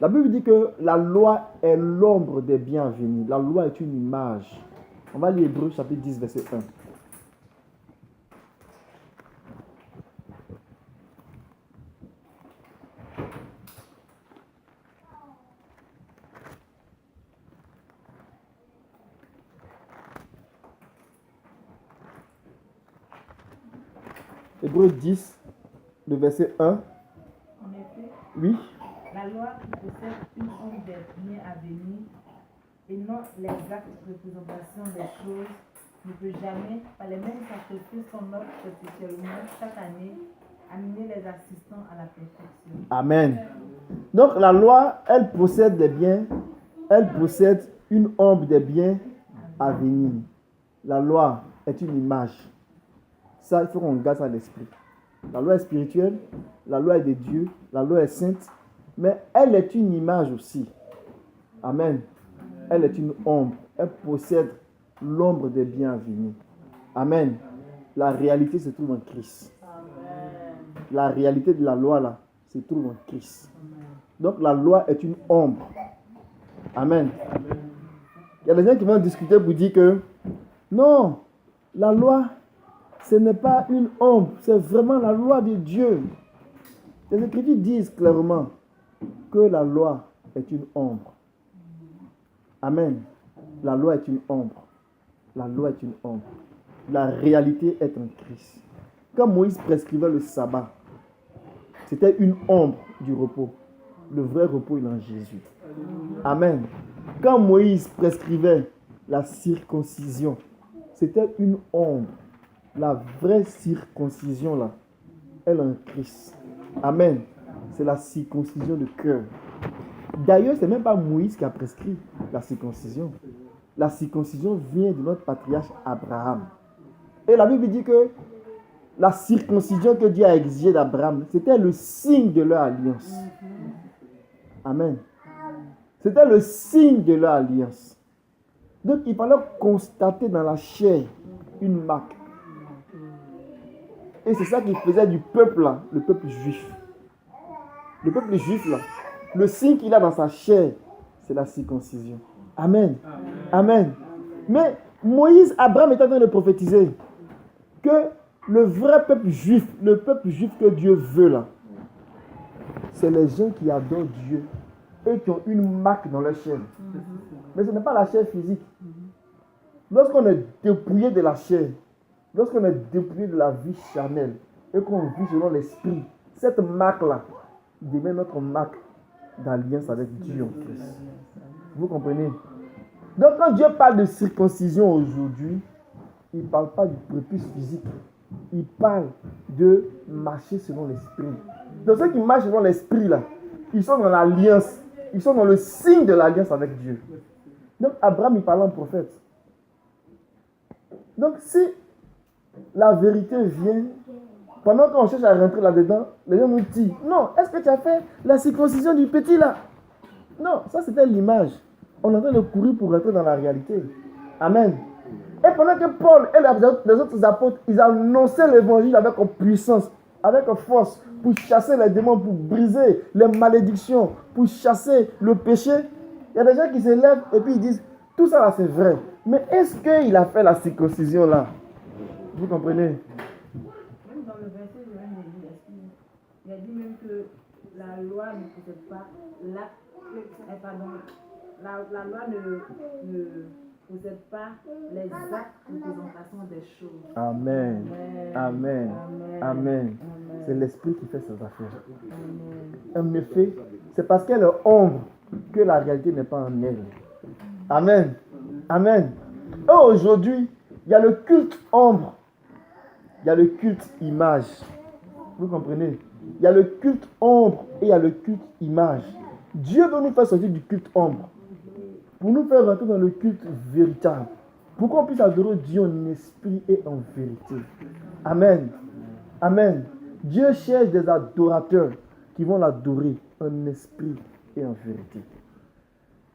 la Bible dit que la loi est l'ombre des biens à venir. La loi est une image. On va lire Hébreux chapitre 10, verset 1. Hébreux 10, le verset 1. En effet, Oui. la loi qui possède une ombre des biens à venir et non l'exacte représentation des choses ne peut jamais, par les mêmes sacrifices qu'on offre perpétuellement chaque année, amener les assistants à la perfection. Amen. Donc la loi, elle possède des biens, elle possède une ombre des biens à venir. La loi est une image. Ça, il faut qu'on garde ça à l'esprit. La loi est spirituelle, la loi est de Dieu, la loi est sainte, mais elle est une image aussi. Amen. Elle est une ombre. Elle possède l'ombre des biens à venir. Amen. La réalité se trouve en Christ. La réalité de la loi, là, se trouve en Christ. Donc la loi est une ombre. Amen. Il y a des gens qui vont discuter pour dire que non, la loi, ce n'est pas une ombre, c'est vraiment la loi de Dieu. Les Écritures disent clairement que la loi est une ombre. Amen. La loi est une ombre. La loi est une ombre. La réalité est en Christ. Quand Moïse prescrivait le sabbat, c'était une ombre du repos. Le vrai repos, il est en Jésus. Amen. Quand Moïse prescrivait la circoncision, c'était une ombre. La vraie circoncision, là, elle est en Christ. Amen. C'est la circoncision de cœur. D'ailleurs, ce n'est même pas Moïse qui a prescrit la circoncision. La circoncision vient de notre patriarche Abraham. Et la Bible dit que la circoncision que Dieu a exigée d'Abraham, c'était le signe de leur alliance. Amen. C'était le signe de leur alliance. Donc, il fallait constater dans la chair une marque. Et c'est ça qu'il faisait du peuple là, le peuple juif. Le peuple juif là, le signe qu'il a dans sa chair, c'est la circoncision. Amen. Amen. Mais Moïse, Abraham est en train de prophétiser que le vrai peuple juif, le peuple juif que Dieu veut là, c'est les gens qui adorent Dieu et qui ont une marque dans leur chair. Mais ce n'est pas la chair physique. Lorsqu'on est dépouillé de la chair, lorsqu'on est dépouillé de la vie charnelle et qu'on vit selon l'esprit, cette marque-là devient notre marque d'alliance avec Dieu en Christ. Vous comprenez? Donc quand Dieu parle de circoncision aujourd'hui, il ne parle pas du prépuce physique. Il parle de marcher selon l'esprit. Donc ceux qui marchent selon l'esprit là, ils sont dans l'alliance. Ils sont dans le signe de l'alliance avec Dieu. Donc Abraham, il parle en prophète. Donc si la vérité vient, pendant qu'on cherche à rentrer là-dedans, les gens nous disent, non, est-ce que tu as fait la circoncision du petit là? Non, ça c'était l'image. On est en train de courir pour rentrer dans la réalité. Amen. Et pendant que Paul et les autres apôtres, ils annonçaient l'évangile avec puissance, avec force, pour chasser les démons, pour briser les malédictions, pour chasser le péché, il y a des gens qui se lèvent et puis ils disent, tout ça là c'est vrai. Mais est-ce qu'il a fait la circoncision là? Vous comprenez? Même dans le verset, je viens de lire, il a dit même que la loi ne possède pas l'acte, la loi ne possède pas les actes de représentation des choses. Amen. Amen. Amen. Amen. C'est l'esprit qui fait ces affaires. En effet, c'est parce qu'elle est ombre que la réalité n'est pas en elle. Amen. Amen. Et aujourd'hui, il y a le culte ombre. Il y a le culte image. Vous comprenez? Il y a le culte ombre et il y a le culte image. Dieu veut nous faire sortir du culte ombre pour nous faire rentrer dans le culte véritable. Pour qu'on puisse adorer Dieu en esprit et en vérité. Amen. Amen. Dieu cherche des adorateurs qui vont l'adorer en esprit et en vérité.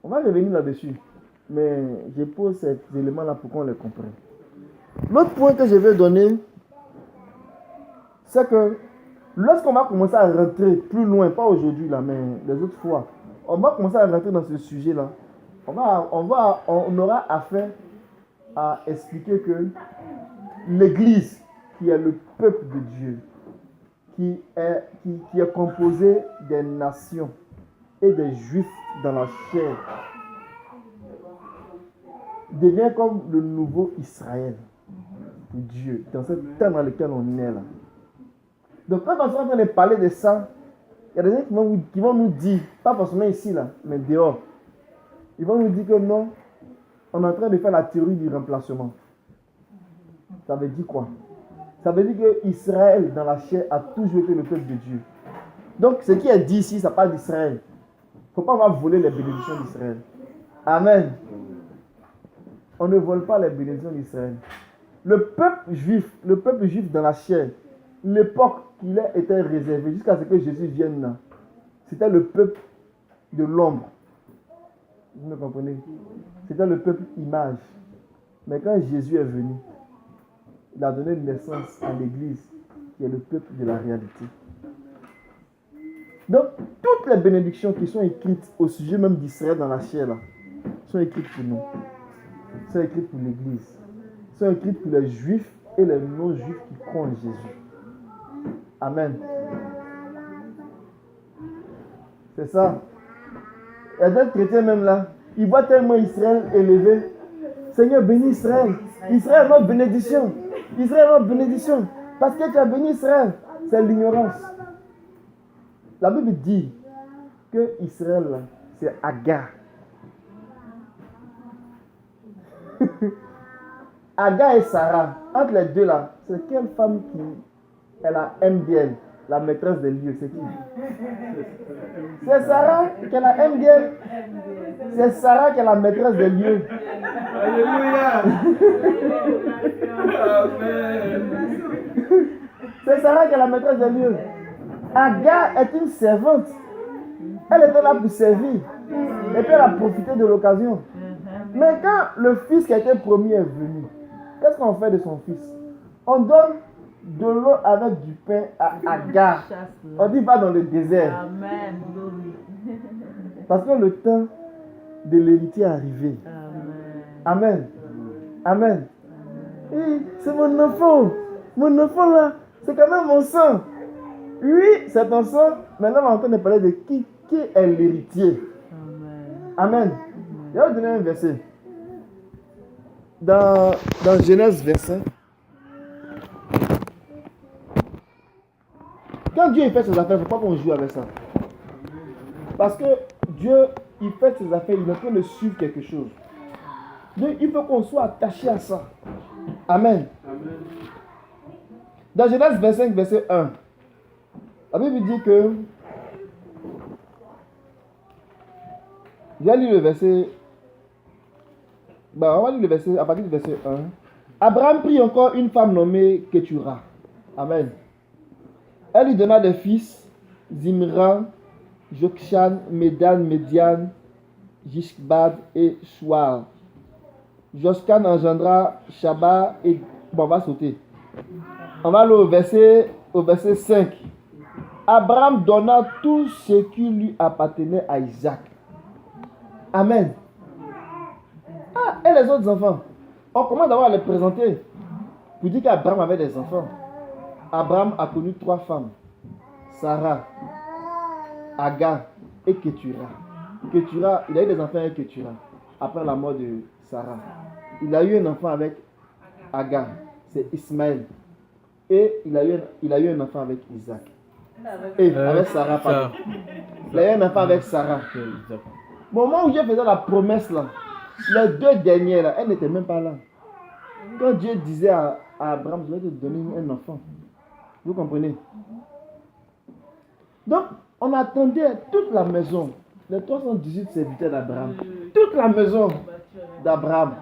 On va revenir là-dessus. Mais je pose ces éléments-là pour qu'on les comprenne. L'autre point que je vais donner, c'est que lorsqu'on va commencer à rentrer plus loin, pas aujourd'hui là, mais les autres fois, on va commencer à rentrer dans ce sujet-là. On aura affaire à expliquer que l'Église, qui est le peuple de Dieu, qui est composé des nations et des Juifs dans la chair, devient comme le nouveau Israël de Dieu, dans ce temps dans lequel on est là. Donc quand on est en train de parler de ça, il y a des gens qui vont nous dire, pas forcément ici là, mais dehors, ils vont nous dire que non, on est en train de faire la théorie du remplacement. Ça veut dire quoi? Ça veut dire que Israël dans la chair a toujours été le peuple de Dieu. Donc ce qui est dit ici, ça parle d'Israël. Il ne faut pas avoir volé les bénédictions d'Israël. Amen. On ne vole pas les bénédictions d'Israël. Le peuple juif dans la chair, l'époque qu'il était réservé jusqu'à ce que Jésus vienne là, c'était le peuple de l'ombre. Vous me comprenez? C'était le peuple image. Mais quand Jésus est venu, il a donné naissance à l'Église, qui est le peuple de la réalité. Donc, toutes les bénédictions qui sont écrites au sujet même d'Israël dans la chair, là, sont écrites pour nous. Sont écrites pour l'Église. Sont écrites pour les Juifs et les non-Juifs qui croient en Jésus. Amen. C'est ça. Il y a d'autres chrétiens même là, ils voient tellement Israël élevé. Seigneur, bénis Israël. Israël, notre bénédiction. Israël, notre bénédiction. Parce que tu as béni Israël. C'est l'ignorance. La Bible dit que Israël, là, c'est Agar. Agar et Sarah, entre les deux là, c'est quelle femme qui est la MDL, la maîtresse des lieux? C'est qui? C'est Sarah qui est la MDL. C'est Sarah qui est la maîtresse des lieux. Alléluia. C'est Sarah qui est la maîtresse des lieux. Agar est une servante. Elle était là pour servir. Et puis elle a profité de l'occasion. Mais quand le fils qui a été promis est venu, qu'est-ce qu'on fait de son fils? On donne de l'eau avec du pain à Agar. On dit va dans le désert. Amen. Parce que le temps de l'héritier est arrivé. Amen. Amen. Et c'est mon enfant. Mon enfant là, c'est quand même mon sang. Oui, c'est ton sang. Maintenant, on est en train de parler de qui est l'héritier. Amen. Je vais vous donner un verset. dans Genèse 25, quand Dieu il fait ses affaires, il ne faut pas qu'on joue avec ça. Parce que Dieu, il fait ses affaires, il est en train de suivre quelque chose. Donc, il faut qu'on soit attaché à ça. Amen. Dans Genèse 25, verset 1, la Bible dit que... J'ai lu le verset... on va lire le verset, à partir du verset 1. Abraham prit encore une femme nommée Ketura. Amen. Elle lui donna des fils, Zimran, Jokshan, Medan, Median, Jishbad et Shual. Joscan engendra Shaba et... Bon, on va sauter. On va aller au verset 5. Abraham donna tout ce qui lui appartenait à Isaac. Amen. Ah, et les autres enfants? On commence d'abord à les présenter. Pour dire qu'Abraham avait des enfants. Abraham a connu 3 femmes. Sarah, Agar et Ketura. Ketura, il a eu des enfants avec Ketura. Après la mort de Sarah. Il a eu un enfant avec Agar. C'est Ismaël. Et il a eu un enfant avec Isaac. Et avec Sarah, pardon. Il a eu un enfant avec Sarah. Au moment où Dieu faisait la promesse là, les 2 dernières là, elles n'étaient même pas là. Quand Dieu disait à Abraham, je vais te donner un enfant. Vous comprenez? Donc, on attendait toute la maison, les 318 serviteurs d'Abraham, toute la maison d'Abraham,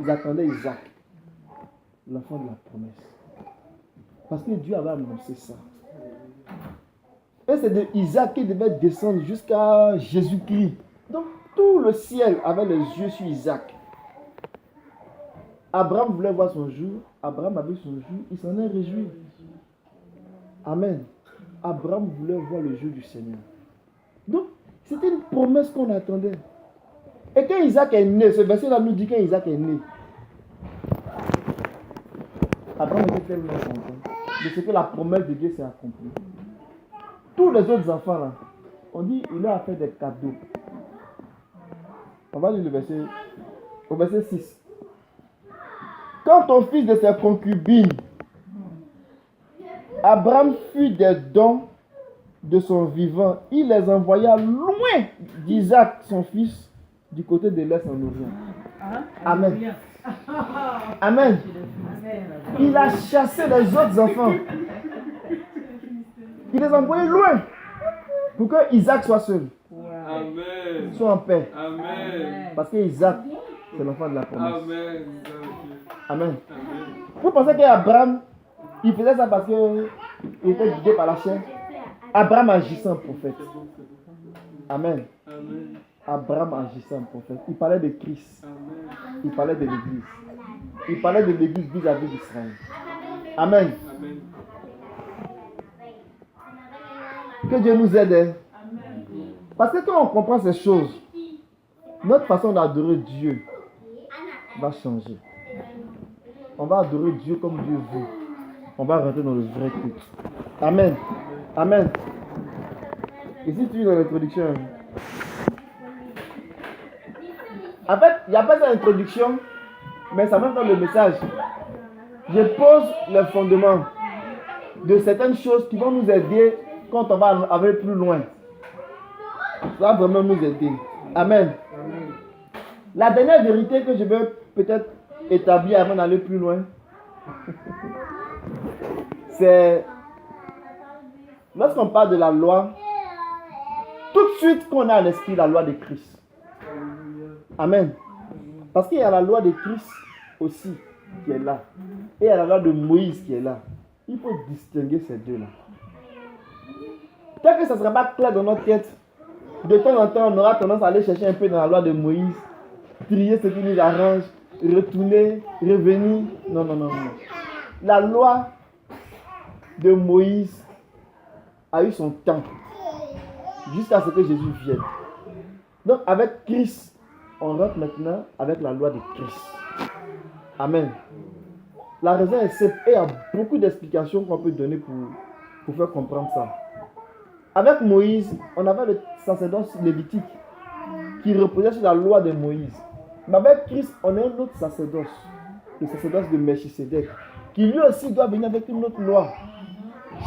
ils attendaient Isaac, l'enfant de la promesse. Parce que Dieu avait annoncé ça. Et c'est de Isaac qui devait descendre jusqu'à Jésus-Christ. Donc, tout le ciel avait les yeux sur Isaac. Abraham voulait voir son jour. Abraham a vu son jour. Il s'en est réjoui. Amen. Abraham voulait voir le jour du Seigneur. Donc, c'était une promesse qu'on attendait. Et quand Isaac est né, ce verset-là nous dit quand Isaac est né, Abraham était tellement content de ce que la promesse de Dieu s'est accomplie. Tous les autres enfants là, on dit il leur a fait des cadeaux. On va lire le verset, au verset 6. Quant au fils de ses concubines, Abraham fit des dons de son vivant. Il les envoya loin d'Isaac, son fils, du côté de l'Est en Orient. Amen. Amen. Il a chassé les autres enfants. Il les a envoyés loin pour que Isaac soit seul. Amen. Soit en paix. Amen. Parce que Isaac, c'est l'enfant de la promesse. Amen. Amen. Vous pensez qu'Abraham, il faisait ça parce qu'il était guidé par la chair? Abraham agissait en prophète. Amen. Amen. Abraham agissait en prophète. Il parlait de Christ. Amen. Il parlait de l'Église. Il parlait de l'Église vis-à-vis d'Israël. Amen. Amen. Que Dieu nous aide. Parce que quand on comprend ces choses, notre façon d'adorer Dieu va changer. On va adorer Dieu comme Dieu veut. On va rentrer dans le vrai culte. Amen. Amen. Ici, tu es dans l'introduction. En fait, il n'y a pas d'introduction, mais ça même dans le message. Je pose le fondement de certaines choses qui vont nous aider quand on va aller plus loin. Ça va vraiment nous aider. Amen. La dernière vérité que je veux peut-être établir avant d'aller plus loin, c'est lorsqu'on parle de la loi, tout de suite qu'on a à l'esprit la loi de Christ. Amen. Parce qu'il y a la loi de Christ aussi qui est là. Et il y a la loi de Moïse qui est là. Il faut distinguer ces deux-là. Tant que ça ne sera pas clair dans notre tête, de temps en temps, on aura tendance à aller chercher un peu dans la loi de Moïse, trier ce qui nous arrange, retourner, revenir. Non, non, non, non. La loi de Moïse a eu son temps, jusqu'à ce que Jésus vienne. Donc, avec Christ, on rentre maintenant avec la loi de Christ. Amen. La raison est simple et il y a beaucoup d'explications qu'on peut donner pour faire comprendre ça. Avec Moïse, on avait le sacerdoce lévitique qui reposait sur la loi de Moïse. Mais avec Christ, on a un autre sacerdoce le sacerdoce de Melchisédek, qui lui aussi doit venir avec une autre loi.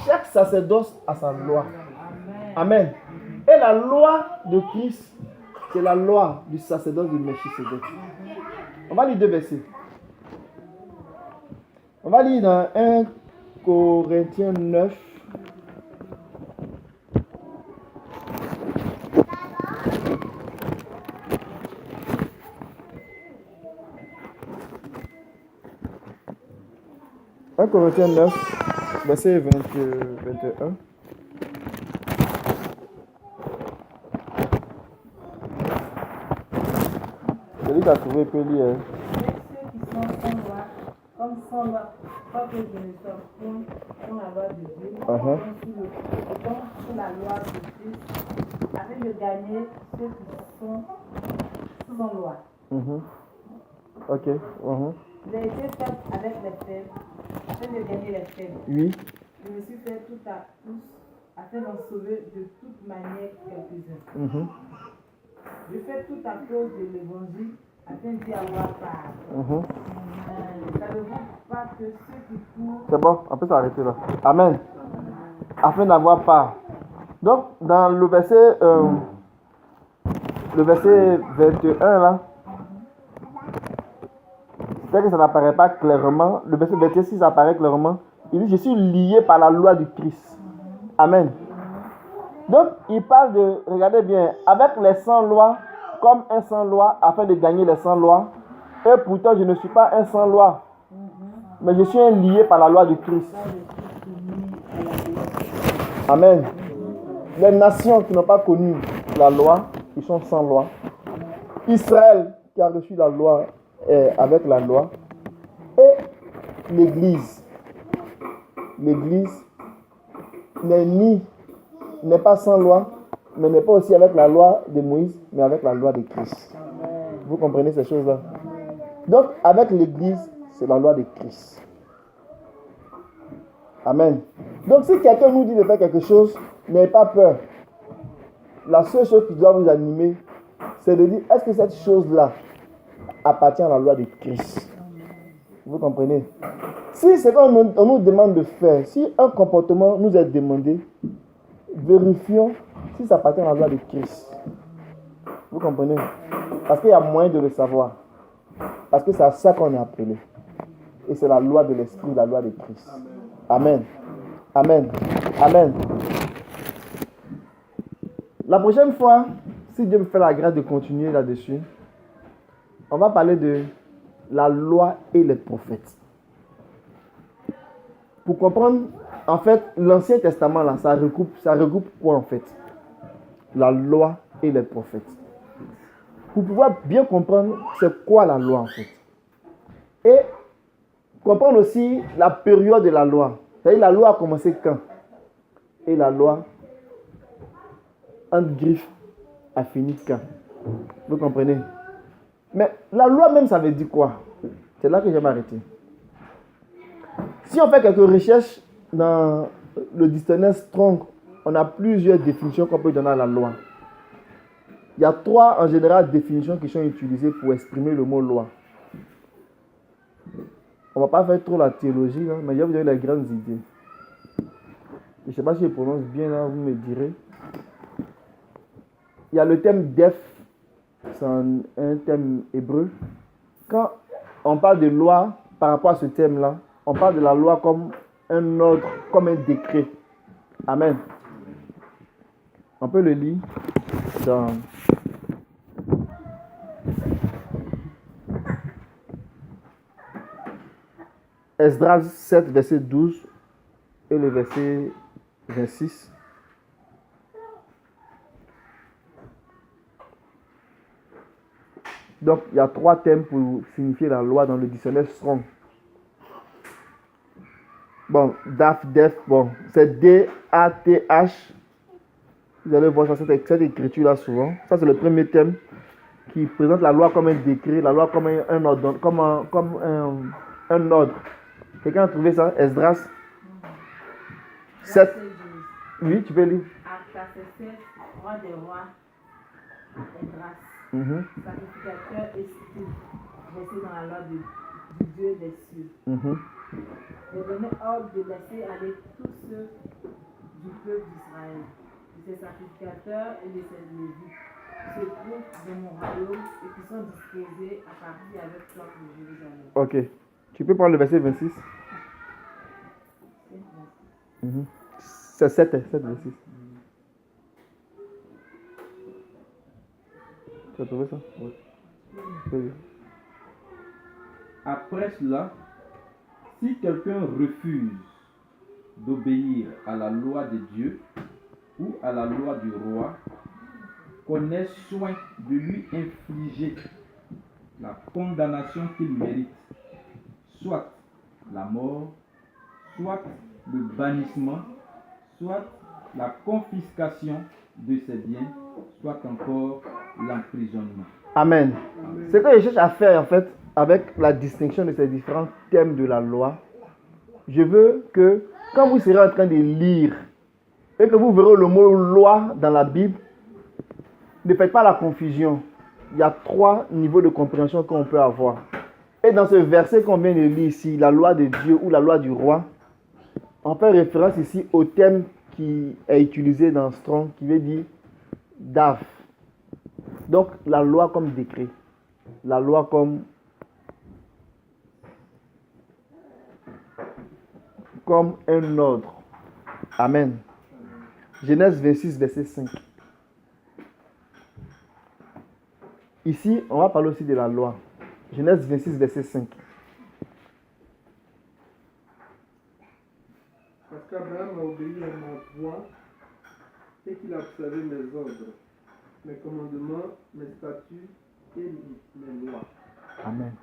Chaque sacerdoce a sa loi. Amen. Et la loi de Christ, c'est la loi du sacerdoce de Melchisédek. On va lire 2 versets. On va lire dans 1 Corinthiens 9. Corinthiens 9, verset 21. Celui qui a trouvé peut lire. Mais ceux qui sont sans loi, comme sans loi, pas que je ne sois point dans la loi de Dieu, donc sous la loi de Christ, afin de gagner ceux qui sont sans loi. Ok. J'ai été fait avec les faibles, afin de gagner les faibles. Oui. Je me suis fait tout à tous, afin d'en sauver de toute manière quelques-uns. Je fais tout à cause de l'évangile, afin d'y avoir part. Savez-vous pas que ceux qui courent... C'est bon, on peut s'arrêter là. Amen. Afin d'avoir part. Donc, dans le verset 21 là, c'est que ça n'apparaît pas clairement. Le verset 26 apparaît clairement. Il dit, je suis lié par la loi du Christ. Amen. Donc, il parle de, regardez bien, avec les 100 lois, comme un sans loi, afin de gagner les 100 lois. Et pourtant, je ne suis pas un sans loi, mais je suis un lié par la loi du Christ. Amen. Les nations qui n'ont pas connu la loi, ils sont sans loi. Israël qui a reçu la loi avec la loi. Et l'Église. L'Église n'est pas sans loi, mais n'est pas aussi avec la loi de Moïse, mais avec la loi de Christ. Vous comprenez ces choses-là? Donc, avec l'Église, c'est la loi de Christ. Amen. Donc, si quelqu'un nous dit de faire quelque chose, n'ayez pas peur. La seule chose qui doit vous animer, c'est de dire, est-ce que cette chose-là appartient à la loi de Christ? Vous comprenez? Si c'est qu'on nous demande de faire, si un comportement nous est demandé, vérifions si ça appartient à la loi de Christ. Vous comprenez? Parce qu'il y a moyen de le savoir. Parce que c'est à ça qu'on est appelé. Et c'est la loi de l'Esprit, la loi de Christ. Amen. Amen. Amen. La prochaine fois, si Dieu me fait la grâce de continuer là-dessus, on va parler de la loi et les prophètes. Pour comprendre, en fait, l'Ancien Testament, là, ça regroupe quoi en fait? La loi et les prophètes. Pour pouvoir bien comprendre c'est quoi la loi en fait. Et comprendre aussi la période de la loi. C'est-à-dire la loi a commencé quand? Et la loi, entre griffes, a fini quand? Vous comprenez? Mais la loi même, ça veut dire quoi? C'est là que je vais m'arrêter. Si on fait quelques recherches dans le dictionnaire Strong, on a plusieurs définitions qu'on peut donner à la loi. Il y a 3 en général définitions qui sont utilisées pour exprimer le mot loi. On ne va pas faire trop la théologie, là, mais je vais vous donner les grandes idées. Je ne sais pas si je prononce bien, là, vous me direz. Il y a le terme def, c'est un terme hébreu. Quand on parle de loi par rapport à ce terme-là, on parle de la loi comme un ordre, comme un décret. Amen. On peut le lire dans Esdras 7, verset 12 et le verset 26. Donc, il y a 3 termes pour signifier la loi dans le dictionnaire Strong. Bon, def, bon, c'est D-A-T-H. Vous allez voir ça, cette écriture-là souvent. Ça, c'est le premier thème qui présente la loi comme un décret, la loi comme un ordre. Comme un ordre. Quelqu'un a trouvé ça? Esdras 7. Oui, tu peux lire. Artaxerxès, roi des rois, Esdras, sacrificateur et style, resté dans la loi de du Dieu des cieux. Mhm. J'ai donné ordre de laisser aller tous ceux du peuple d'Israël, de ses sacrificateurs et de ses lévites, qui se trouvent dans mon royaume et qui sont disposés à partir avec toi pour Jérusalem. Ok. Tu peux prendre le verset 26. Mhm. C'est 7, 26. Tu as trouvé ça? Oui. Oui. Après cela, si quelqu'un refuse d'obéir à la loi de Dieu ou à la loi du roi, qu'on ait soin de lui infliger la condamnation qu'il mérite, soit la mort, soit le bannissement, soit la confiscation de ses biens, soit encore l'emprisonnement. Amen. Ce que je cherche à faire en fait, avec la distinction de ces différents thèmes de la loi, je veux que quand vous serez en train de lire et que vous verrez le mot loi dans la Bible, ne faites pas la confusion. Il y a 3 niveaux de compréhension qu'on peut avoir. Et dans ce verset qu'on vient de lire ici, la loi de Dieu ou la loi du roi, on fait référence ici au thème qui est utilisé dans Strong, qui veut dire DAF. Donc la loi comme décret, la loi comme un ordre. Amen. Genèse 26, verset 5. Ici, on va parler aussi de la loi. Genèse 26, verset 5. Parce qu'Abraham a obéi à ma voix et qu'il a observé mes ordres, mes commandements, mes statuts et mes lois. Amen.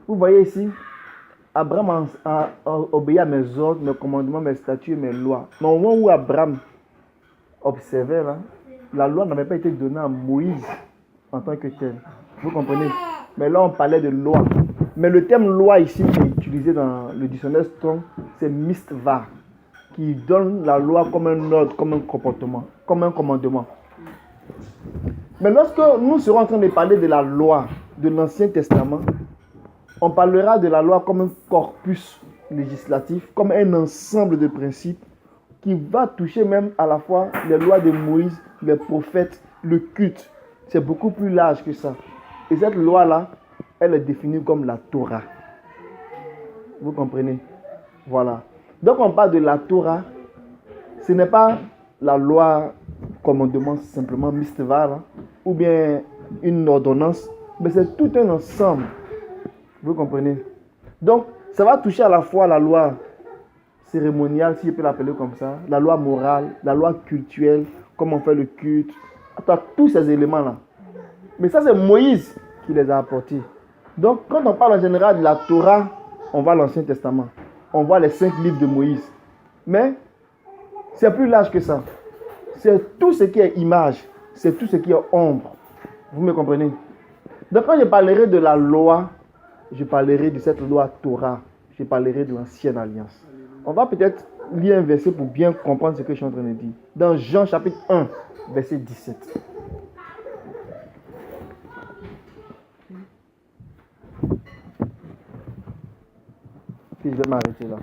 Vous voyez ici, Abraham a obéi à mes ordres, mes commandements, mes statuts et mes lois. Mais au moment où Abraham observait, là, la loi n'avait pas été donnée à Moïse en tant que tel. Vous comprenez? Mais là, on parlait de loi. Mais le terme loi ici qui est utilisé dans le dictionnaire Strong, c'est mitzvah, qui donne la loi comme un ordre, comme un comportement, comme un commandement. Mais lorsque nous serons en train de parler de la loi de l'Ancien Testament, on parlera de la loi comme un corpus législatif, comme un ensemble de principes qui va toucher même à la fois les lois de Moïse, les prophètes, le culte. C'est beaucoup plus large que ça. Et cette loi-là, elle est définie comme la Torah. Vous comprenez? Voilà. Donc on parle de la Torah. Ce n'est pas la loi commandement simplement mitzvah, ou bien une ordonnance, mais c'est tout un ensemble. Vous comprenez? Donc, ça va toucher à la fois la loi cérémoniale, si je peux l'appeler comme ça, la loi morale, la loi cultuelle, comment on fait le culte, tous ces éléments-là. Mais ça, c'est Moïse qui les a apportés. Donc, quand on parle en général de la Torah, on voit l'Ancien Testament. On voit les 5 livres de Moïse. Mais, c'est plus large que ça. C'est tout ce qui est image. C'est tout ce qui est ombre. Vous me comprenez? Donc, quand je parlerai de la loi, je parlerai de cette loi Torah. Je parlerai de l'Ancienne Alliance. On va peut-être lire un verset pour bien comprendre ce que je suis en train de dire. Dans Jean chapitre 1, verset 17. Puis je vais m'arrêter là.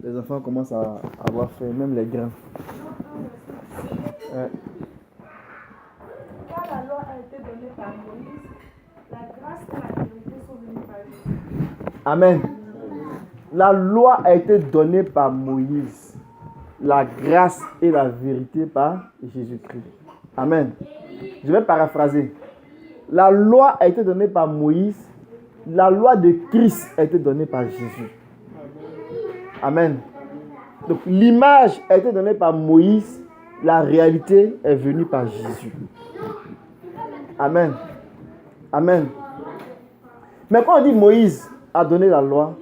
Les enfants commencent à avoir faim, même les grains. Quand la loi a été donnée par Moïse, la grâce et la vérité sont venues par Jésus. Amen. La loi a été donnée par Moïse. La grâce et la vérité par Jésus-Christ. Amen. Je vais paraphraser. La loi a été donnée par Moïse. La loi de Christ a été donnée par Jésus. Amen. Donc l'image a été donnée par Moïse. La réalité est venue par Jésus. Amen. Amen. Mais quand on dit Moïse a donné la loi,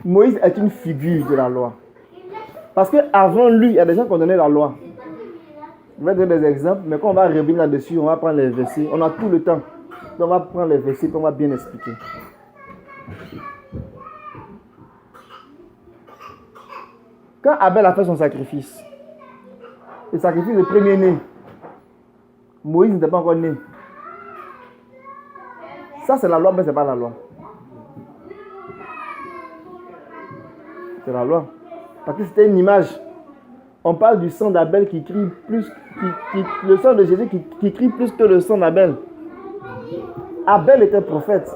Moïse est une figure de la loi. Parce qu'avant lui, il y a des gens qui ont donné la loi. Je vais donner des exemples, mais quand on va revenir là-dessus, on va prendre les versets. On a tout le temps. Donc on va prendre les versets et on va bien expliquer. Quand Abel a fait son sacrifice, le sacrifice du premier-né, Moïse n'était pas encore né. Ça, c'est la loi, mais ce n'est pas la loi. C'est la loi. Parce que c'était une image. On parle du sang d'Abel qui crie plus, le sang de Jésus qui crie plus que le sang d'Abel. Abel était prophète.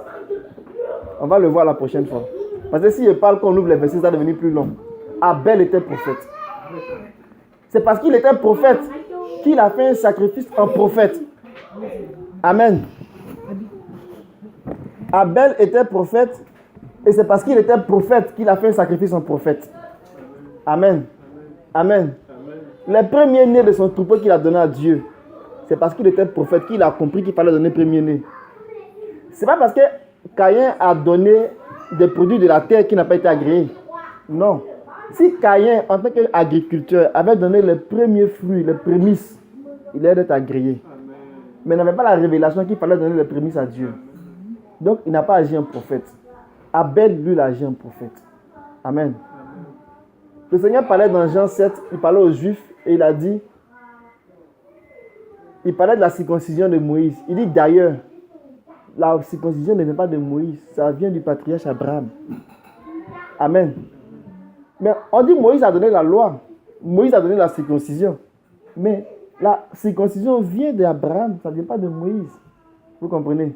On va le voir la prochaine fois. Parce que si je parle qu'on ouvre les versets, ça va devenir plus long. Abel était prophète. C'est parce qu'il était prophète qu'il a fait un sacrifice en prophète. Amen. Abel était prophète et c'est parce qu'il était prophète qu'il a fait un sacrifice en prophète. Amen. Amen. Les premiers-nés de son troupeau qu'il a donné à Dieu, c'est parce qu'il était prophète qu'il a compris qu'il fallait donner premier-né. C'est pas parce que Caïn a donné des produits de la terre qui n'a pas été agréé. Non. Si Caïn, en tant qu'agriculteur, avait donné les premiers fruits, les prémices, il allait être agréé. Mais il n'avait pas la révélation qu'il fallait donner les prémices à Dieu. Donc, il n'a pas agi en prophète. Abel, lui, il a agi en prophète. Amen. Le Seigneur parlait dans Jean 7, il parlait aux Juifs et il a dit, il parlait de la circoncision de Moïse. Il dit d'ailleurs, la circoncision ne vient pas de Moïse, ça vient du patriarche Abraham. Amen. Mais on dit Moïse a donné la loi, Moïse a donné la circoncision. Mais la circoncision vient d'Abraham, ça ne vient pas de Moïse. Vous comprenez?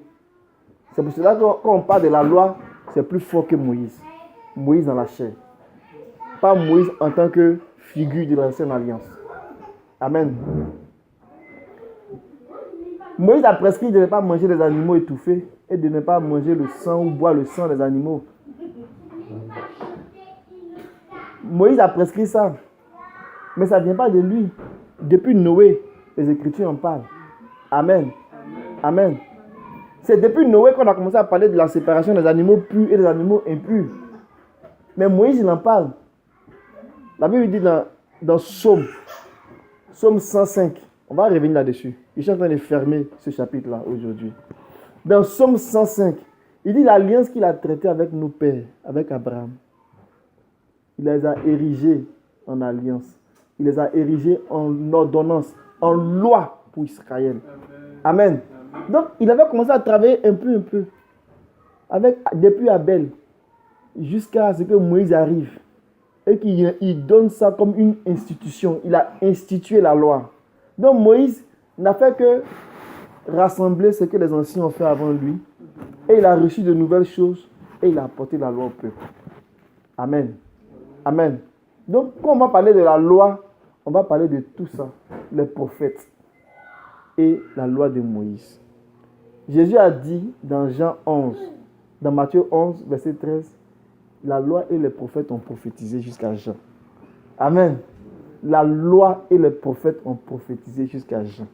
C'est pour cela que quand on parle de la loi, c'est plus fort que Moïse. Moïse dans la chair. Pas Moïse en tant que figure de l'ancienne alliance. Amen. Moïse a prescrit de ne pas manger des animaux étouffés et de ne pas manger le sang ou boire le sang des animaux. Moïse a prescrit ça. Mais ça ne vient pas de lui. Depuis Noé, les Écritures en parlent. Amen. Amen. C'est depuis Noé qu'on a commencé à parler de la séparation des animaux purs et des animaux impurs. Mais Moïse, il en parle. La Bible dit dans Psaume 105, on va revenir là-dessus. Je suis en train de fermer ce chapitre-là aujourd'hui. Dans Psaume 105, il dit l'alliance qu'il a traitée avec nos pères, avec Abraham. Il les a érigés en alliance. Il les a érigés en ordonnance, en loi pour Israël. Amen. Donc, il avait commencé à travailler un peu, depuis Abel, jusqu'à ce que Moïse arrive. Et qu'il donne ça comme une institution. Il a institué la loi. Donc Moïse n'a fait que rassembler ce que les anciens ont fait avant lui. Et il a reçu de nouvelles choses. Et il a apporté la loi au peuple. Amen. Amen. Donc quand on va parler de la loi, on va parler de tout ça. Les prophètes. Et la loi de Moïse. Jésus a dit dans Jean 11, dans Matthieu 11, verset 13, la loi et les prophètes ont prophétisé jusqu'à Jean. Amen. La loi et les prophètes ont prophétisé jusqu'à Jean.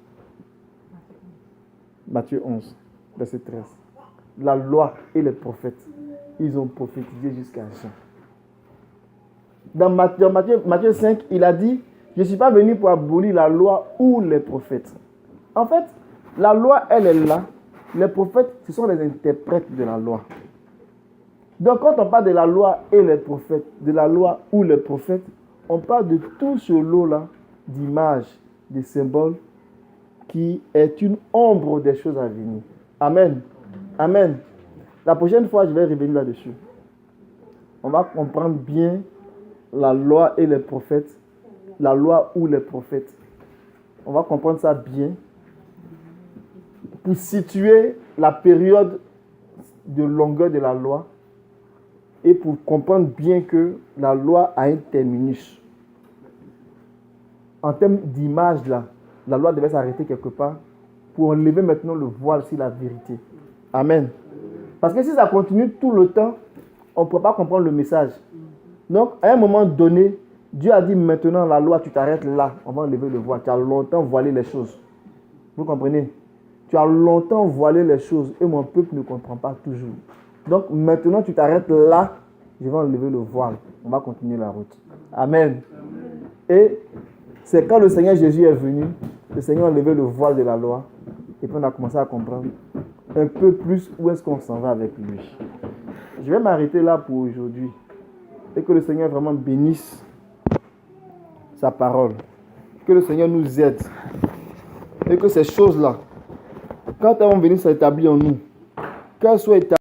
Matthieu 11, verset 13. La loi et les prophètes, ils ont prophétisé jusqu'à Jean. Dans Matthieu 5, il a dit, je ne suis pas venu pour abolir la loi ou les prophètes. En fait, la loi, elle est là. Les prophètes, ce sont les interprètes de la loi. Donc, quand on parle de la loi et les prophètes, de la loi ou les prophètes, on parle de tout ce lot-là d'images, de symboles, qui est une ombre des choses à venir. Amen. Amen. La prochaine fois, je vais revenir là-dessus. On va comprendre bien la loi et les prophètes, la loi ou les prophètes. On va comprendre ça bien pour situer la période de longueur de la loi et pour comprendre bien que la loi a un terminus. En termes d'image, là, la loi devait s'arrêter quelque part pour enlever maintenant le voile sur la vérité. Amen. Parce que si ça continue tout le temps, on ne peut pas comprendre le message. Donc, à un moment donné, Dieu a dit maintenant la loi, tu t'arrêtes là, on va enlever le voile. Tu as longtemps voilé les choses. Vous comprenez? Tu as longtemps voilé les choses et mon peuple ne comprend pas toujours. Donc maintenant tu t'arrêtes là, je vais enlever le voile. On va continuer la route. Amen. Et c'est quand le Seigneur Jésus est venu, le Seigneur a enlevé le voile de la loi et puis on a commencé à comprendre un peu plus où est-ce qu'on s'en va avec lui. Je vais m'arrêter là pour aujourd'hui et que le Seigneur vraiment bénisse sa parole. Que le Seigneur nous aide et que ces choses-là, quand elles vont venir s'établir en nous, Qu'elle soit établie